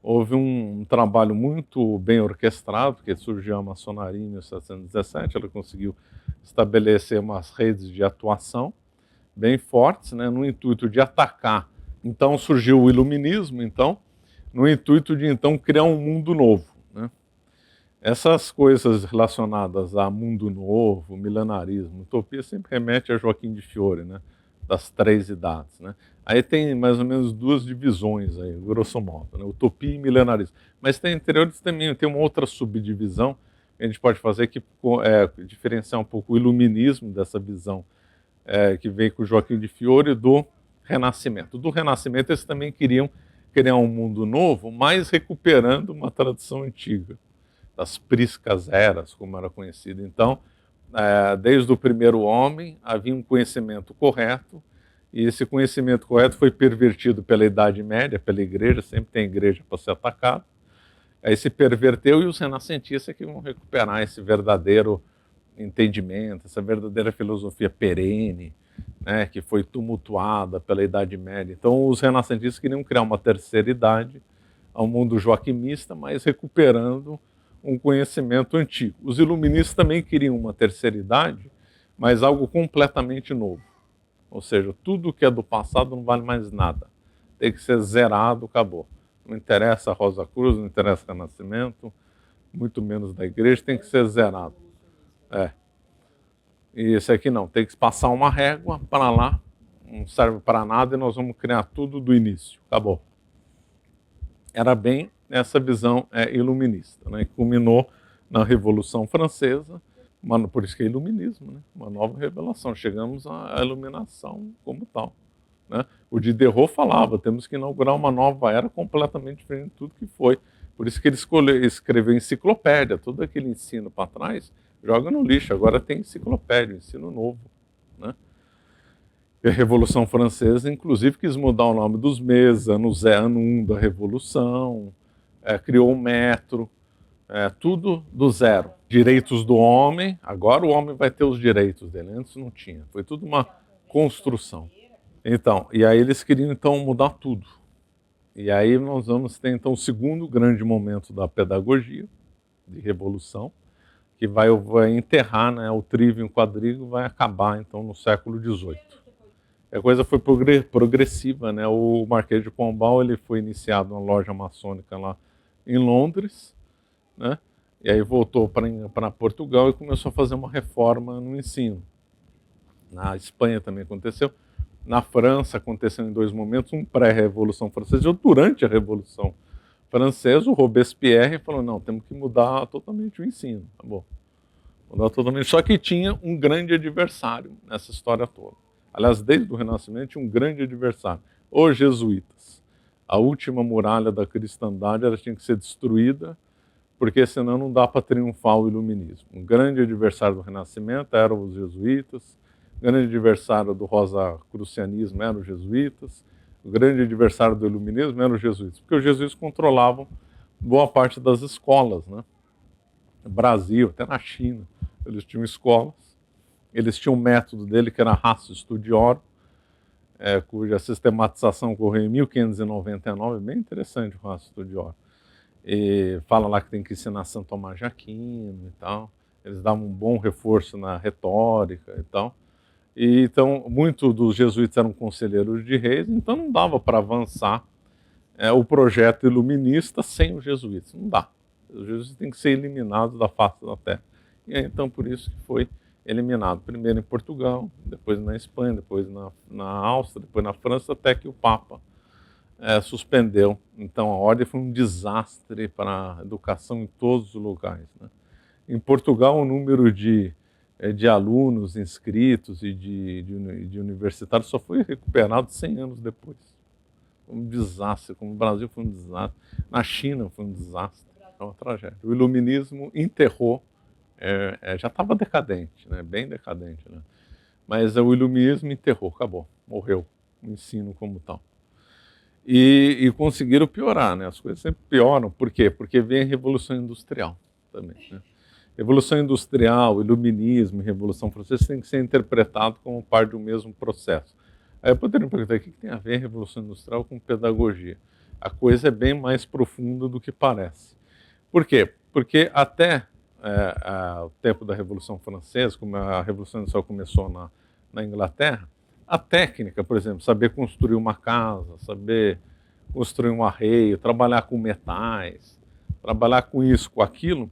houve um trabalho muito bem orquestrado, porque surgiu a maçonaria em 1717, ela conseguiu estabelecer umas redes de atuação bem fortes, né, no intuito de atacar. Então surgiu o iluminismo, então, no intuito de então criar um mundo novo, né? Essas coisas relacionadas a mundo novo, milenarismo, utopia sempre remete a Joaquim de Fiore, né, das três idades, né? Aí tem mais ou menos duas divisões aí, grosso modo, né, utopia e milenarismo. Mas tem anteriores também, tem uma outra subdivisão que a gente pode fazer que diferenciar um pouco o iluminismo dessa visão que veio com o Joaquim de Fiore do Renascimento. Do Renascimento eles também queriam criar um mundo novo, mas recuperando uma tradição antiga, das priscas eras, como era conhecido. Então, desde o primeiro homem, havia um conhecimento correto, e esse conhecimento correto foi pervertido pela Idade Média, pela igreja, sempre tem igreja para ser atacada. Aí se perverteu e os renascentistas que vão recuperar esse verdadeiro entendimento, essa verdadeira filosofia perene, né, que foi tumultuada pela Idade Média. Então os renascentistas queriam criar uma terceira idade ao mundo joaquimista, mas recuperando um conhecimento antigo. Os iluministas também queriam uma terceira idade, mas algo completamente novo. Ou seja, tudo que é do passado não vale mais nada. Tem que ser zerado, acabou. Não interessa a Rosa Cruz, não interessa o Renascimento, muito menos da igreja, tem que ser zerado. E esse aqui não, tem que passar uma régua para lá, não serve para nada e nós vamos criar tudo do início, acabou. Era bem essa visão iluminista, né, que culminou na Revolução Francesa, por isso que é iluminismo, né, uma nova revelação, chegamos à iluminação como tal. Né? O Diderot falava, temos que inaugurar uma nova era completamente diferente de tudo que foi. Por isso que ele escreveu enciclopédia, todo aquele ensino para trás, joga no lixo, agora tem enciclopédia, ensino novo. Né? E a Revolução Francesa, inclusive, quis mudar o nome dos meses, ano 1 da Revolução, criou o metro, tudo do zero. Direitos do homem, agora o homem vai ter os direitos dele, antes não tinha, foi tudo uma construção. Então, e aí eles queriam então mudar tudo. E aí nós vamos ter então o segundo grande momento da pedagogia, de revolução, que vai enterrar, né, o trívio e o quadrívio, vai acabar então no século XVIII. A coisa foi progressiva, né? O Marquês de Pombal ele foi iniciado na loja maçônica lá em Londres, né? E aí voltou para Portugal e começou a fazer uma reforma no ensino. Na Espanha também aconteceu. Na França aconteceu em dois momentos, um pré-revolução francesa e outro durante a Revolução Francesa. O Robespierre falou, não, temos que mudar totalmente o ensino. Tá bom. Mudar totalmente. Só que tinha um grande adversário nessa história toda. Aliás, desde o Renascimento tinha um grande adversário, os jesuítas. A última muralha da cristandade ela tinha que ser destruída, porque senão não dá para triunfar o iluminismo. Um grande adversário do Renascimento eram os jesuítas, o grande adversário do rosacrucianismo eram os jesuítas, o grande adversário do iluminismo eram os jesuítas, porque os jesuítas controlavam boa parte das escolas, né? No Brasil, até na China, eles tinham escolas, eles tinham um método dele que era a Ratio Studiorum, cuja sistematização ocorreu em 1599, bem interessante o Ratio Studiorum. E fala lá que tem que ensinar Santo Tomás de Aquino e tal. eles davam um bom reforço na retórica e tal. E, então, muitos dos jesuítas eram conselheiros de reis, então não dava para avançar o projeto iluminista sem os jesuítas. Não dá. Os jesuítas têm que ser eliminados da face da terra. E então, por isso que foi eliminado. Primeiro em Portugal, depois na Espanha, depois na Áustria, depois na França, até que o Papa suspendeu. Então, a ordem foi um desastre para a educação em todos os lugares, né? Em Portugal, o número de alunos inscritos e de universitários só foi recuperado 100 anos depois. Foi um desastre, como o Brasil foi um desastre, na China foi um desastre, é uma tragédia. O iluminismo enterrou, já estava decadente, né? Bem decadente, né? Mas o iluminismo enterrou, acabou, morreu o ensino como tal. E conseguiram piorar, né? As coisas sempre pioram, por quê? Porque vem a Revolução Industrial também, né? Revolução Industrial, Iluminismo e Revolução Francesa têm que ser interpretados como parte do mesmo processo. Aí eu poderia me perguntar, o que tem a ver a Revolução Industrial com pedagogia? A coisa é bem mais profunda do que parece. Por quê? Porque até o tempo da Revolução Francesa, como a Revolução Industrial começou na Inglaterra, a técnica, por exemplo, saber construir uma casa, saber construir um arreio, trabalhar com metais, trabalhar com isso, com aquilo,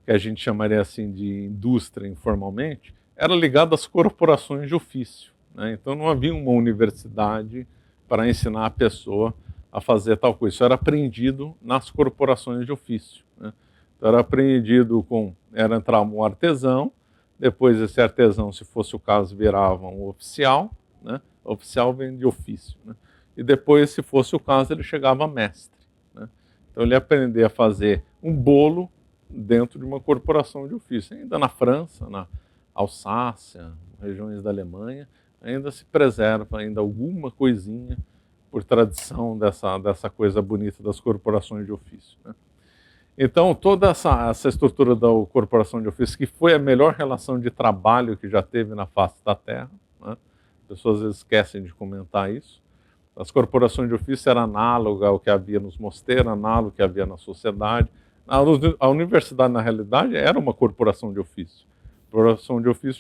que a gente chamaria assim de indústria informalmente, era ligado às corporações de ofício, né? Então não havia uma universidade para ensinar a pessoa a fazer tal coisa. Isso era aprendido nas corporações de ofício, né? Então era aprendido era entrar um artesão, depois esse artesão, se fosse o caso, virava um oficial, né? O oficial vem de ofício, né? E depois, se fosse o caso, ele chegava a mestre, né? Então ele ia aprender a fazer um bolo dentro de uma corporação de ofício. Ainda na França, na Alsácia, regiões da Alemanha, ainda se preserva ainda alguma coisinha por tradição dessa coisa bonita das corporações de ofício, né? Então, toda essa estrutura da corporação de ofício, que foi a melhor relação de trabalho que já teve na face da Terra, né? As pessoas às vezes esquecem de comentar isso. As corporações de ofício eram análogas ao que havia nos mosteiros, análogo ao que havia na sociedade. A universidade, na realidade, era uma corporação de ofício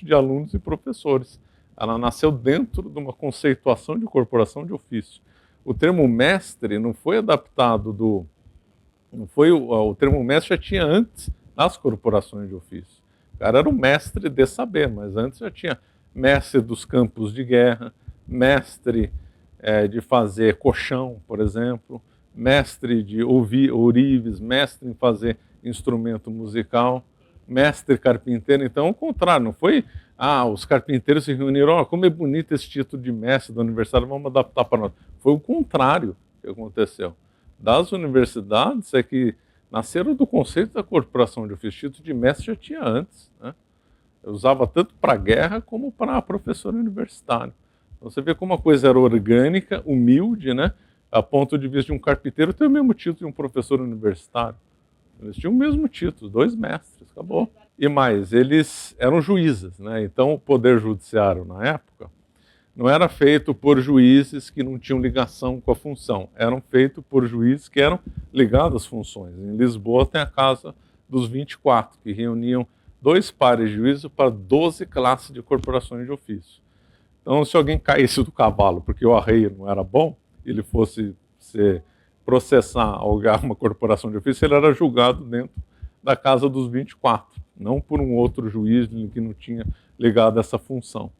de alunos e professores. Ela nasceu dentro de uma conceituação de corporação de ofício. O termo mestre não foi adaptado o termo mestre já tinha antes nas corporações de ofício. O cara era um mestre de saber, mas antes já tinha mestre dos campos de guerra, mestre de fazer colchão, por exemplo, mestre de ourives, mestre em fazer instrumento musical, mestre carpinteiro. Então, ao contrário, não foi, os carpinteiros se reuniram, como é bonito esse título de mestre da universidade, vamos adaptar para nós. Foi o contrário que aconteceu. Das universidades é que nasceram do conceito da corporação de ofício. Título de mestre já tinha antes, né? Eu usava tanto para a guerra como para professor universitário. Então, você vê como a coisa era orgânica, humilde, né? A ponto de vista de um carpinteiro ter o mesmo título de um professor universitário. Eles tinham o mesmo título, 2 mestres, acabou. E mais, eles eram juízes, né? Então o poder judiciário na época não era feito por juízes que não tinham ligação com a função, eram feitos por juízes que eram ligados às funções. Em Lisboa tem a Casa dos 24, que reuniam 2 pares de juízes para 12 classes de corporações de ofício. Então, se alguém caísse do cavalo porque o arreio não era bom, ele fosse processar uma corporação de ofício, ele era julgado dentro da Casa dos 24, não por um outro juiz que não tinha ligado essa função.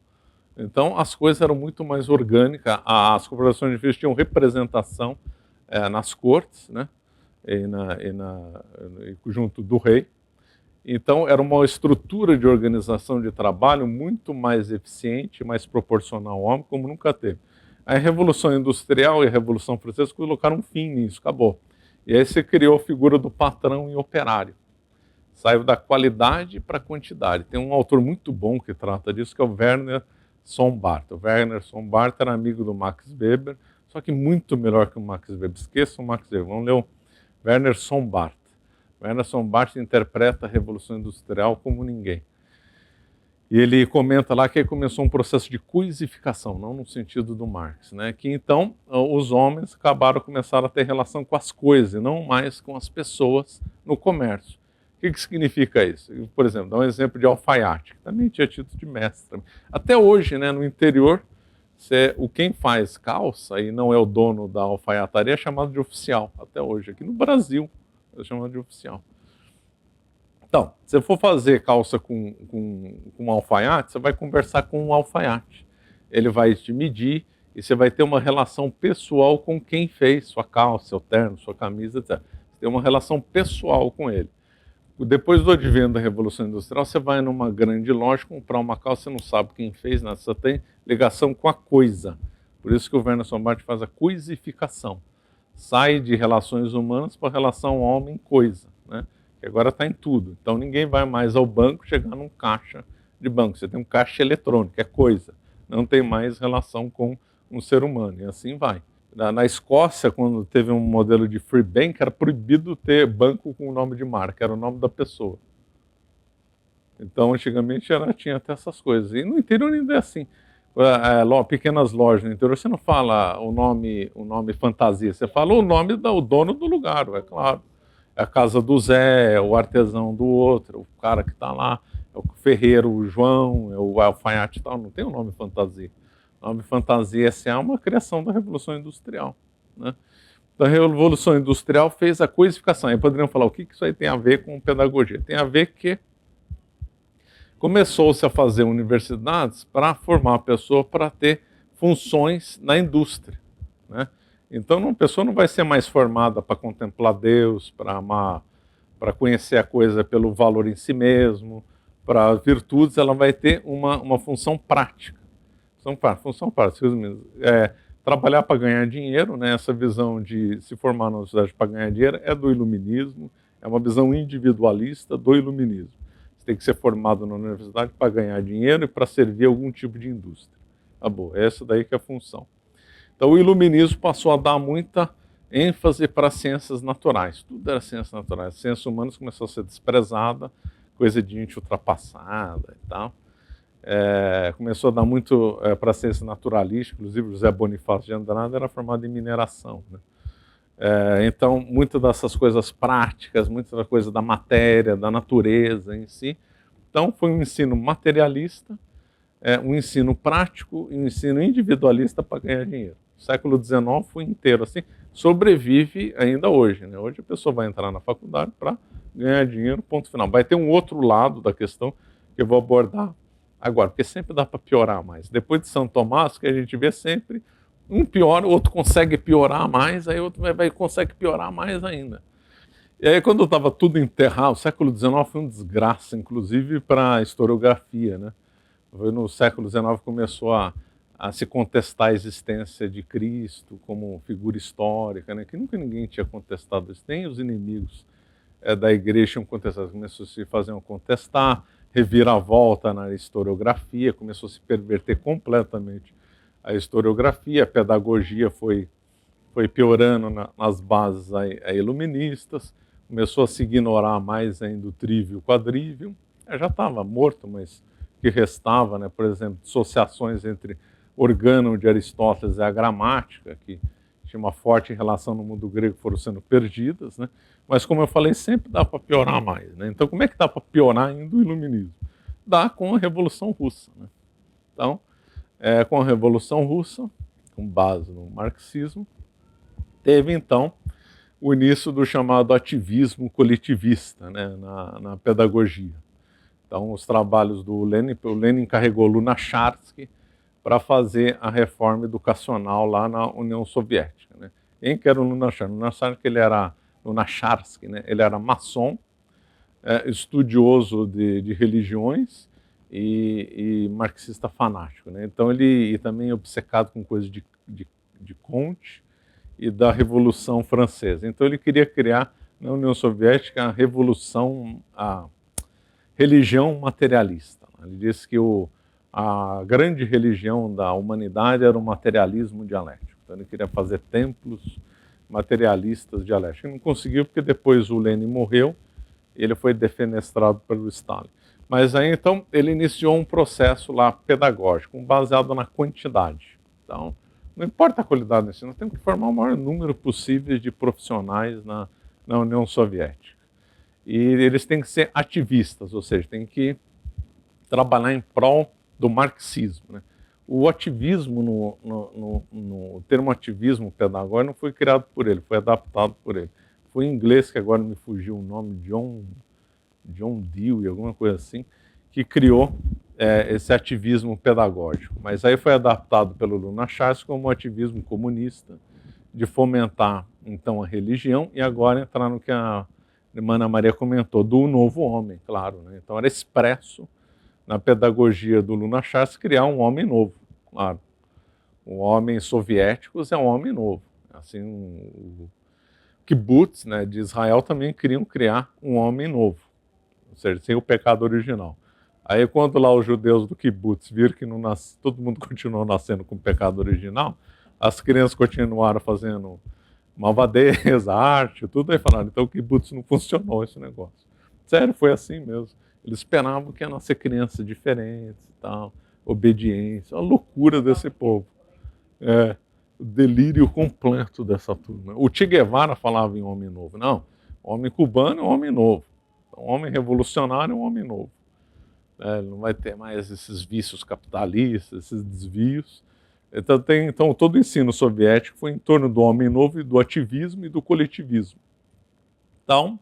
Então, as coisas eram muito mais orgânicas, as corporações de ofício tinham representação nas cortes, né? Junto do rei. Então, era uma estrutura de organização de trabalho muito mais eficiente, mais proporcional ao homem, como nunca teve. A Revolução Industrial e a Revolução Francesa colocaram um fim nisso, acabou. E aí você criou a figura do patrão e operário. Saiu da qualidade para a quantidade. Tem um autor muito bom que trata disso, que é o Werner Sombart. O Werner Sombart era amigo do Max Weber, só que muito melhor que o Max Weber. Esqueçam o Max Weber, vamos ler o Werner Sombart. Werner Sombart interpreta a Revolução Industrial como ninguém. E ele comenta lá que começou um processo de coisificação, não no sentido do Marx, né? Que então os homens começaram a ter relação com as coisas, e não mais com as pessoas no comércio. que significa isso? Por exemplo, dá um exemplo de alfaiate, que também tinha título de mestre. Até hoje, né, no interior, quem faz calça e não é o dono da alfaiataria é chamado de oficial, até hoje. Aqui no Brasil é chamado de oficial. Então, se você for fazer calça com um alfaiate, você vai conversar com um alfaiate. Ele vai te medir e você vai ter uma relação pessoal com quem fez sua calça, seu terno, sua camisa, etc. Você tem uma relação pessoal com ele. Depois do advento da Revolução Industrial, você vai numa grande loja comprar uma calça, você não sabe quem fez, nada, você tem ligação com a coisa. Por isso que o Werner Sombart faz a coisificação. Sai de relações humanas para relação homem-coisa, né? Que agora está em tudo. Então ninguém vai mais ao banco chegar num caixa de banco. Você tem um caixa eletrônico, é coisa. Não tem mais relação com um ser humano. E assim vai. Na Escócia, quando teve um modelo de free bank, era proibido ter banco com o nome de marca, era o nome da pessoa. Então, antigamente tinha até essas coisas. E no interior ainda é assim. Pequenas lojas no interior, você não fala o nome fantasia, você fala o nome do dono do lugar, é claro. É a casa do Zé, é o artesão do outro, o cara que está lá, é o ferreiro, o João, é o alfaiate e tal, não tem o nome fantasia. O nome fantasia SA é uma criação da Revolução Industrial, né? Então, a Revolução Industrial fez a coisificação. Aí poderiam falar, o que isso aí tem a ver com pedagogia? Tem a ver que começou-se a fazer universidades para formar a pessoa para ter funções na indústria, né? Então, a pessoa não vai ser mais formada para contemplar Deus, para amar, para conhecer a coisa pelo valor em si mesmo, para virtudes, ela vai ter uma função prática. Função prática, trabalhar para ganhar dinheiro, né? Essa visão de se formar na universidade para ganhar dinheiro é do iluminismo, é uma visão individualista do iluminismo. Você tem que ser formado na universidade para ganhar dinheiro e para servir algum tipo de indústria. Tá bom, essa daí que é a função. Então o iluminismo passou a dar muita ênfase para as ciências naturais. Tudo era ciências naturais. As ciências humanas começou a ser desprezada, coisa de gente ultrapassada e tal. Começou a dar muito para a ciência naturalista, inclusive José Bonifácio de Andrade era formado em mineração, né? Então, muitas dessas coisas práticas, muita da coisa da matéria, da natureza em si. Então, foi um ensino materialista, um ensino prático e um ensino individualista para ganhar dinheiro. O século XIX foi inteiro assim, sobrevive ainda hoje, né? Hoje a pessoa vai entrar na faculdade para ganhar dinheiro, ponto final. Vai ter um outro lado da questão que eu vou abordar agora, porque sempre dá para piorar mais. Depois de São Tomás, que a gente vê sempre, um piora, o outro consegue piorar mais, aí o outro consegue piorar mais ainda. E aí, quando estava tudo enterrado, o século XIX foi uma desgraça, inclusive para a historiografia, né? No século XIX começou a se contestar a existência de Cristo como figura histórica, né? Que nunca ninguém tinha contestado isso, nem os inimigos da igreja tinham contestado. Começou a se fazer contestar, reviravolta na historiografia, começou a se perverter completamente a historiografia, a pedagogia foi piorando nas bases iluministas, começou a se ignorar mais ainda o trívio e o quadrívio. Já estava morto, mas o que restava, né, por exemplo, dissociações entre orgânon de Aristóteles e a gramática, que tinha uma forte relação no mundo grego, foram sendo perdidas, né? Mas, como eu falei, sempre dá para piorar mais, né? Então, como é que dá para piorar ainda o iluminismo? Dá com a Revolução Russa, né? Então, com a Revolução Russa, com base no marxismo, teve, então, o início do chamado ativismo coletivista, né, na pedagogia. Então, os trabalhos do Lenin, o Lenin encarregou Lunacharsky para fazer a reforma educacional lá na União Soviética, né? Quem que era o Lunacharsky? Lunacharsky, né? Ele era maçom, estudioso de religiões e marxista fanático, né? Então ele também obcecado com coisas de Comte e da Revolução Francesa. Então ele queria criar na União Soviética a religião materialista. Ele disse que a grande religião da humanidade era o materialismo dialético. Então ele queria fazer templos materialistas dialéticos. Ele não conseguiu porque depois o Lenin morreu e ele foi defenestrado pelo Stalin. Mas aí então ele iniciou um processo lá pedagógico, baseado na quantidade. Então, não importa a qualidade do ensino, nós temos que formar o maior número possível de profissionais na União Soviética. E eles têm que ser ativistas, ou seja, têm que trabalhar em prol do marxismo, né? O ativismo, o termo ativismo pedagógico não foi criado por ele, foi adaptado por ele. Foi em inglês, que agora me fugiu o nome, John Dewey, alguma coisa assim, que criou esse ativismo pedagógico. Mas aí foi adaptado pelo Lunácharsky como um ativismo comunista, de fomentar, então, a religião, e agora entrar no que a irmã Ana Maria comentou, do novo homem, claro, né? Então era expresso na pedagogia do Lunácharsky criar um homem novo, claro. O homem soviético é um homem novo. Assim, o kibbutz, né, de Israel também queriam criar um homem novo, ou seja, sem o pecado original. Aí quando lá os judeus do kibbutz viram que não todo mundo continuou nascendo com o pecado original, as crianças continuaram fazendo malvadeza, arte, tudo, aí falaram, então o kibbutz não funcionou esse negócio. Sério, foi assim mesmo. Eles esperavam que ia nascer crianças diferentes e tal, obediência, a loucura desse povo. O delírio completo dessa turma. O Che Guevara falava em homem novo. Não, homem cubano é um homem novo. Então, homem revolucionário é um homem novo. Ele não vai ter mais esses vícios capitalistas, esses desvios. Então, todo o ensino soviético foi em torno do homem novo, e do ativismo e do coletivismo. Então,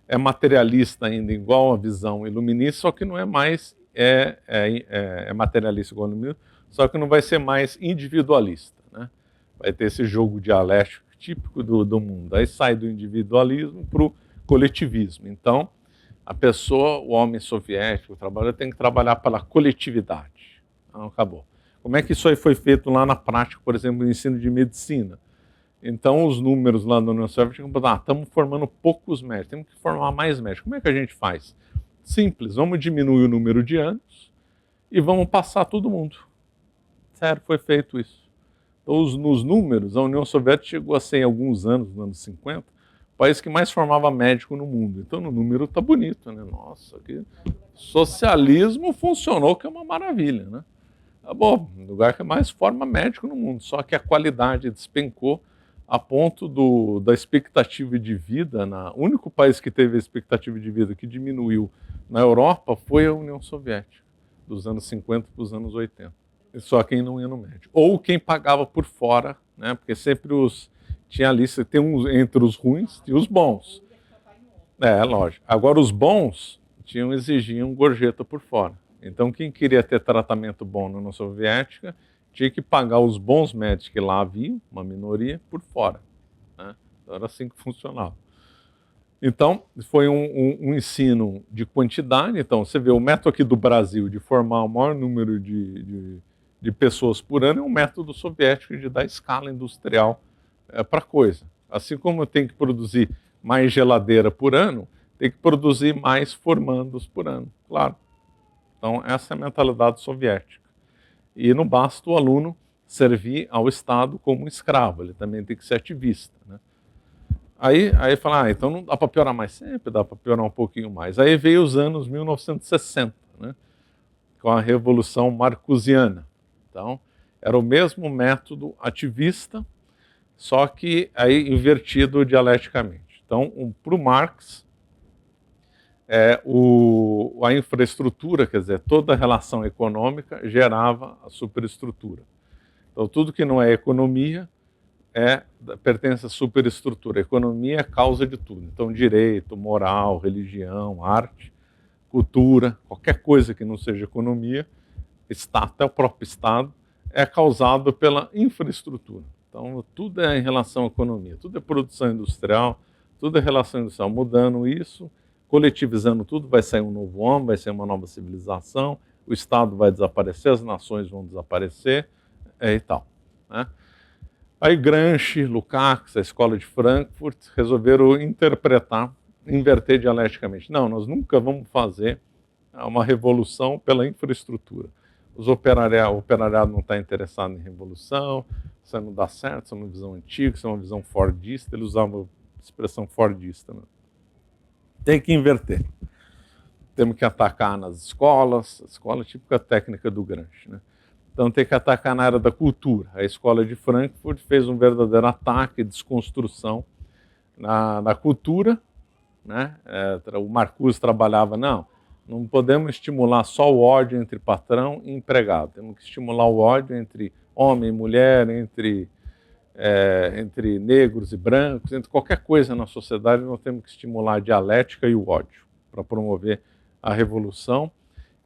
é materialista ainda, igual a visão iluminista, só que não é mais materialista igual a iluminista, só que não vai ser mais individualista, né? Vai ter esse jogo dialético típico do mundo. Aí sai do individualismo para o coletivismo. Então, a pessoa, o homem soviético, o trabalhador, tem que trabalhar pela coletividade. Então, acabou. Como é que isso aí foi feito lá na prática, por exemplo, no ensino de medicina? Então, os números lá da União Soviética, estamos formando poucos médicos, temos que formar mais médicos. Como é que a gente faz? Simples, vamos diminuir o número de anos e vamos passar todo mundo. Sério, foi feito isso. Então, nos números, a União Soviética chegou a ser, em alguns anos, nos anos 50, o país que mais formava médico no mundo. Então, no número está bonito, né? Nossa, que socialismo funcionou, que é uma maravilha, né? Tá bom, lugar que mais forma médico no mundo, só que a qualidade despencou a ponto da expectativa de vida, o único país que teve a expectativa de vida que diminuiu na Europa foi a União Soviética, dos anos 50 para os anos 80. Só quem não ia no médico. Ou quem pagava por fora, né? Porque sempre tinha a lista, entre os ruins e os bons. Lógico. Agora os bons exigiam gorjeta por fora. Então quem queria ter tratamento bom na União Soviética tinha que pagar os bons médicos que lá haviam, uma minoria, por fora, né? Então era assim que funcionava. Então, foi um ensino de quantidade. Então, você vê o método aqui do Brasil de formar o maior número de pessoas por ano é um método soviético de dar escala industrial para coisa. Assim como tem que produzir mais geladeira por ano, tem que produzir mais formandos por ano, claro. Então, essa é a mentalidade soviética. E não basta o aluno servir ao Estado como um escravo, ele também tem que ser ativista, né? Aí fala, então não dá para piorar mais, sempre dá para piorar um pouquinho mais. Aí veio os anos 1960, né, com a Revolução Marcusiana. Então, era o mesmo método ativista, só que aí invertido dialeticamente. Então, para o Marx, a infraestrutura, quer dizer, toda a relação econômica gerava a superestrutura. Então, tudo que não é economia pertence à superestrutura. A economia é a causa de tudo. Então, direito, moral, religião, arte, cultura, qualquer coisa que não seja economia, até o próprio Estado, é causado pela infraestrutura. Então, tudo é em relação à economia, tudo é produção industrial, tudo é relação industrial. Mudando isso, coletivizando tudo, vai sair um novo homem, vai sair uma nova civilização, o Estado vai desaparecer, as nações vão desaparecer, e tal, né? Aí Gramsci, Lukács, a escola de Frankfurt, resolveram inverter dialeticamente. Não, nós nunca vamos fazer uma revolução pela infraestrutura. O operariado não está interessado em revolução, isso não dá certo, isso é uma visão antiga, isso é uma visão fordista, ele usava a expressão fordista, né? Tem que inverter. Temos que atacar nas escolas, a escola típica técnica do Gramsci, né? Então tem que atacar na área da cultura. A escola de Frankfurt fez um verdadeiro ataque, desconstrução na cultura, né? O Marcuse trabalhava, não podemos estimular só o ódio entre patrão e empregado, temos que estimular o ódio entre homem e mulher, entre negros e brancos, entre qualquer coisa na sociedade, nós temos que estimular a dialética e o ódio para promover a revolução.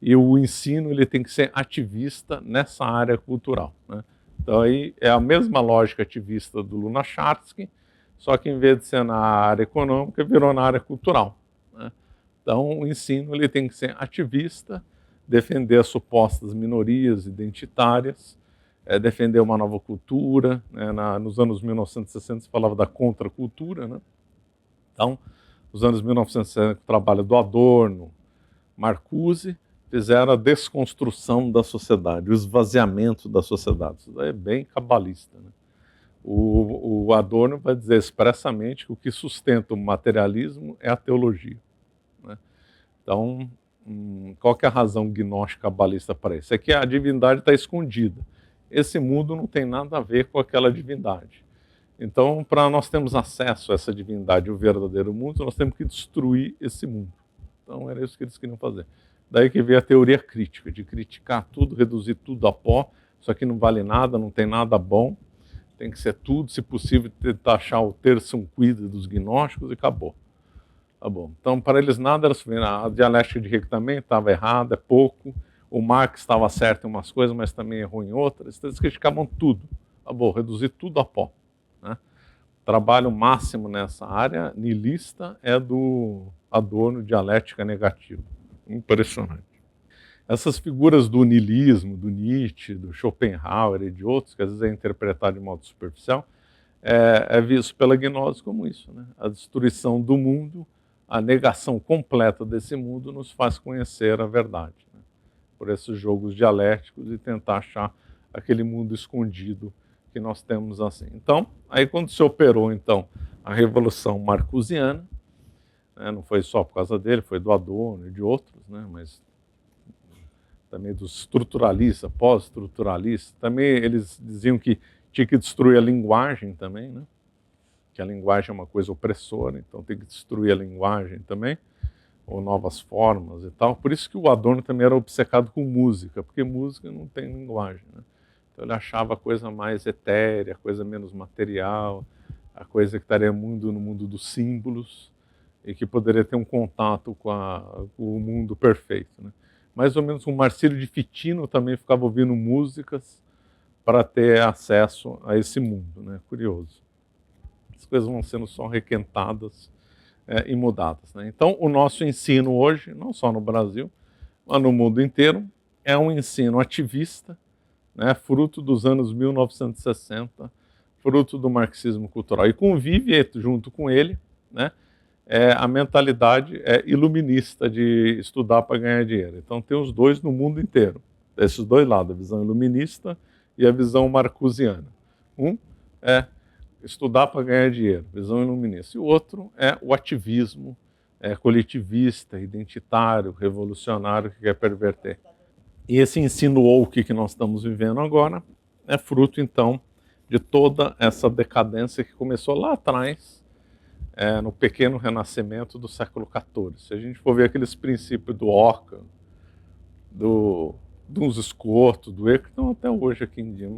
E o ensino ele tem que ser ativista nessa área cultural, né? Então aí é a mesma lógica ativista do Lunácharsky, só que em vez de ser na área econômica, virou na área cultural, né? Então o ensino ele tem que ser ativista, defender as supostas minorias identitárias, defender uma nova cultura, né? Nos anos 1960 se falava da contracultura, né? Então, nos anos 1960, o trabalho do Adorno, Marcuse, fizeram a desconstrução da sociedade, o esvaziamento da sociedade. Isso daí é bem cabalista, né? O Adorno vai dizer expressamente que o que sustenta o materialismo é a teologia, né? Então, qual que é a razão gnóstica cabalista para isso? É que a divindade está escondida. Esse mundo não tem nada a ver com aquela divindade. Então, para nós termos acesso a essa divindade, o verdadeiro mundo, nós temos que destruir esse mundo. Então, era isso que eles queriam fazer. Daí que veio a teoria crítica, de criticar tudo, reduzir tudo a pó, isso aqui não vale nada, não tem nada bom, tem que ser tudo, se possível, tentar achar o terço quid dos gnósticos e acabou. Tá bom. Então, para eles nada era suficiente. A dialética de Hegel também estava errada, é pouco, o Marx estava certo em umas coisas, mas também errou em outras, então eles criticavam tudo. Tá bom, reduzir tudo a pó, né? O trabalho máximo nessa área nihilista é do Adorno, dialética negativa. Impressionante. Essas figuras do niilismo, do Nietzsche, do Schopenhauer e de outros, que às vezes é interpretado de modo superficial, é visto pela gnose como isso, né? A destruição do mundo, a negação completa desse mundo nos faz conhecer a verdade, né? Por esses jogos dialéticos e tentar achar aquele mundo escondido que nós temos assim. Então, aí quando se operou então a Revolução Marcusiana, não foi só por causa dele, foi do Adorno e de outros, né? Mas também dos estruturalistas, pós-estruturalistas. Também eles diziam que tinha que destruir a linguagem também, né? Que a linguagem é uma coisa opressora, então tem que destruir a linguagem também, ou novas formas e tal. Por isso que o Adorno também era obcecado com música, porque música não tem linguagem, né? Então ele achava a coisa mais etérea, a coisa menos material, a coisa que estaria no mundo dos símbolos, e que poderia ter um contato com o mundo perfeito, né? Mais ou menos o Marcílio de Fitino também ficava ouvindo músicas para ter acesso a esse mundo, né? Curioso. As coisas vão sendo só requentadas e mudadas, né? Então, o nosso ensino hoje, não só no Brasil, mas no mundo inteiro, é um ensino ativista, né? Fruto dos anos 1960, fruto do marxismo cultural. E convive junto com ele, né? A mentalidade iluminista de estudar para ganhar dinheiro. Então tem os dois no mundo inteiro, esses dois lados, a visão iluminista e a visão marcusiana. Um é estudar para ganhar dinheiro, visão iluminista, e o outro é o ativismo coletivista, identitário, revolucionário, que quer perverter. E esse ensino woke que nós estamos vivendo agora é fruto, então, de toda essa decadência que começou lá atrás, no pequeno renascimento do século XIV. Se a gente for ver aqueles princípios do Ockham, dos escotos, do Eco, estão até hoje aqui em dia.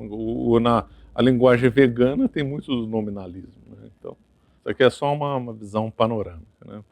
A linguagem vegana tem muito do nominalismo, né? Então, isso aqui é só uma visão panorâmica, né?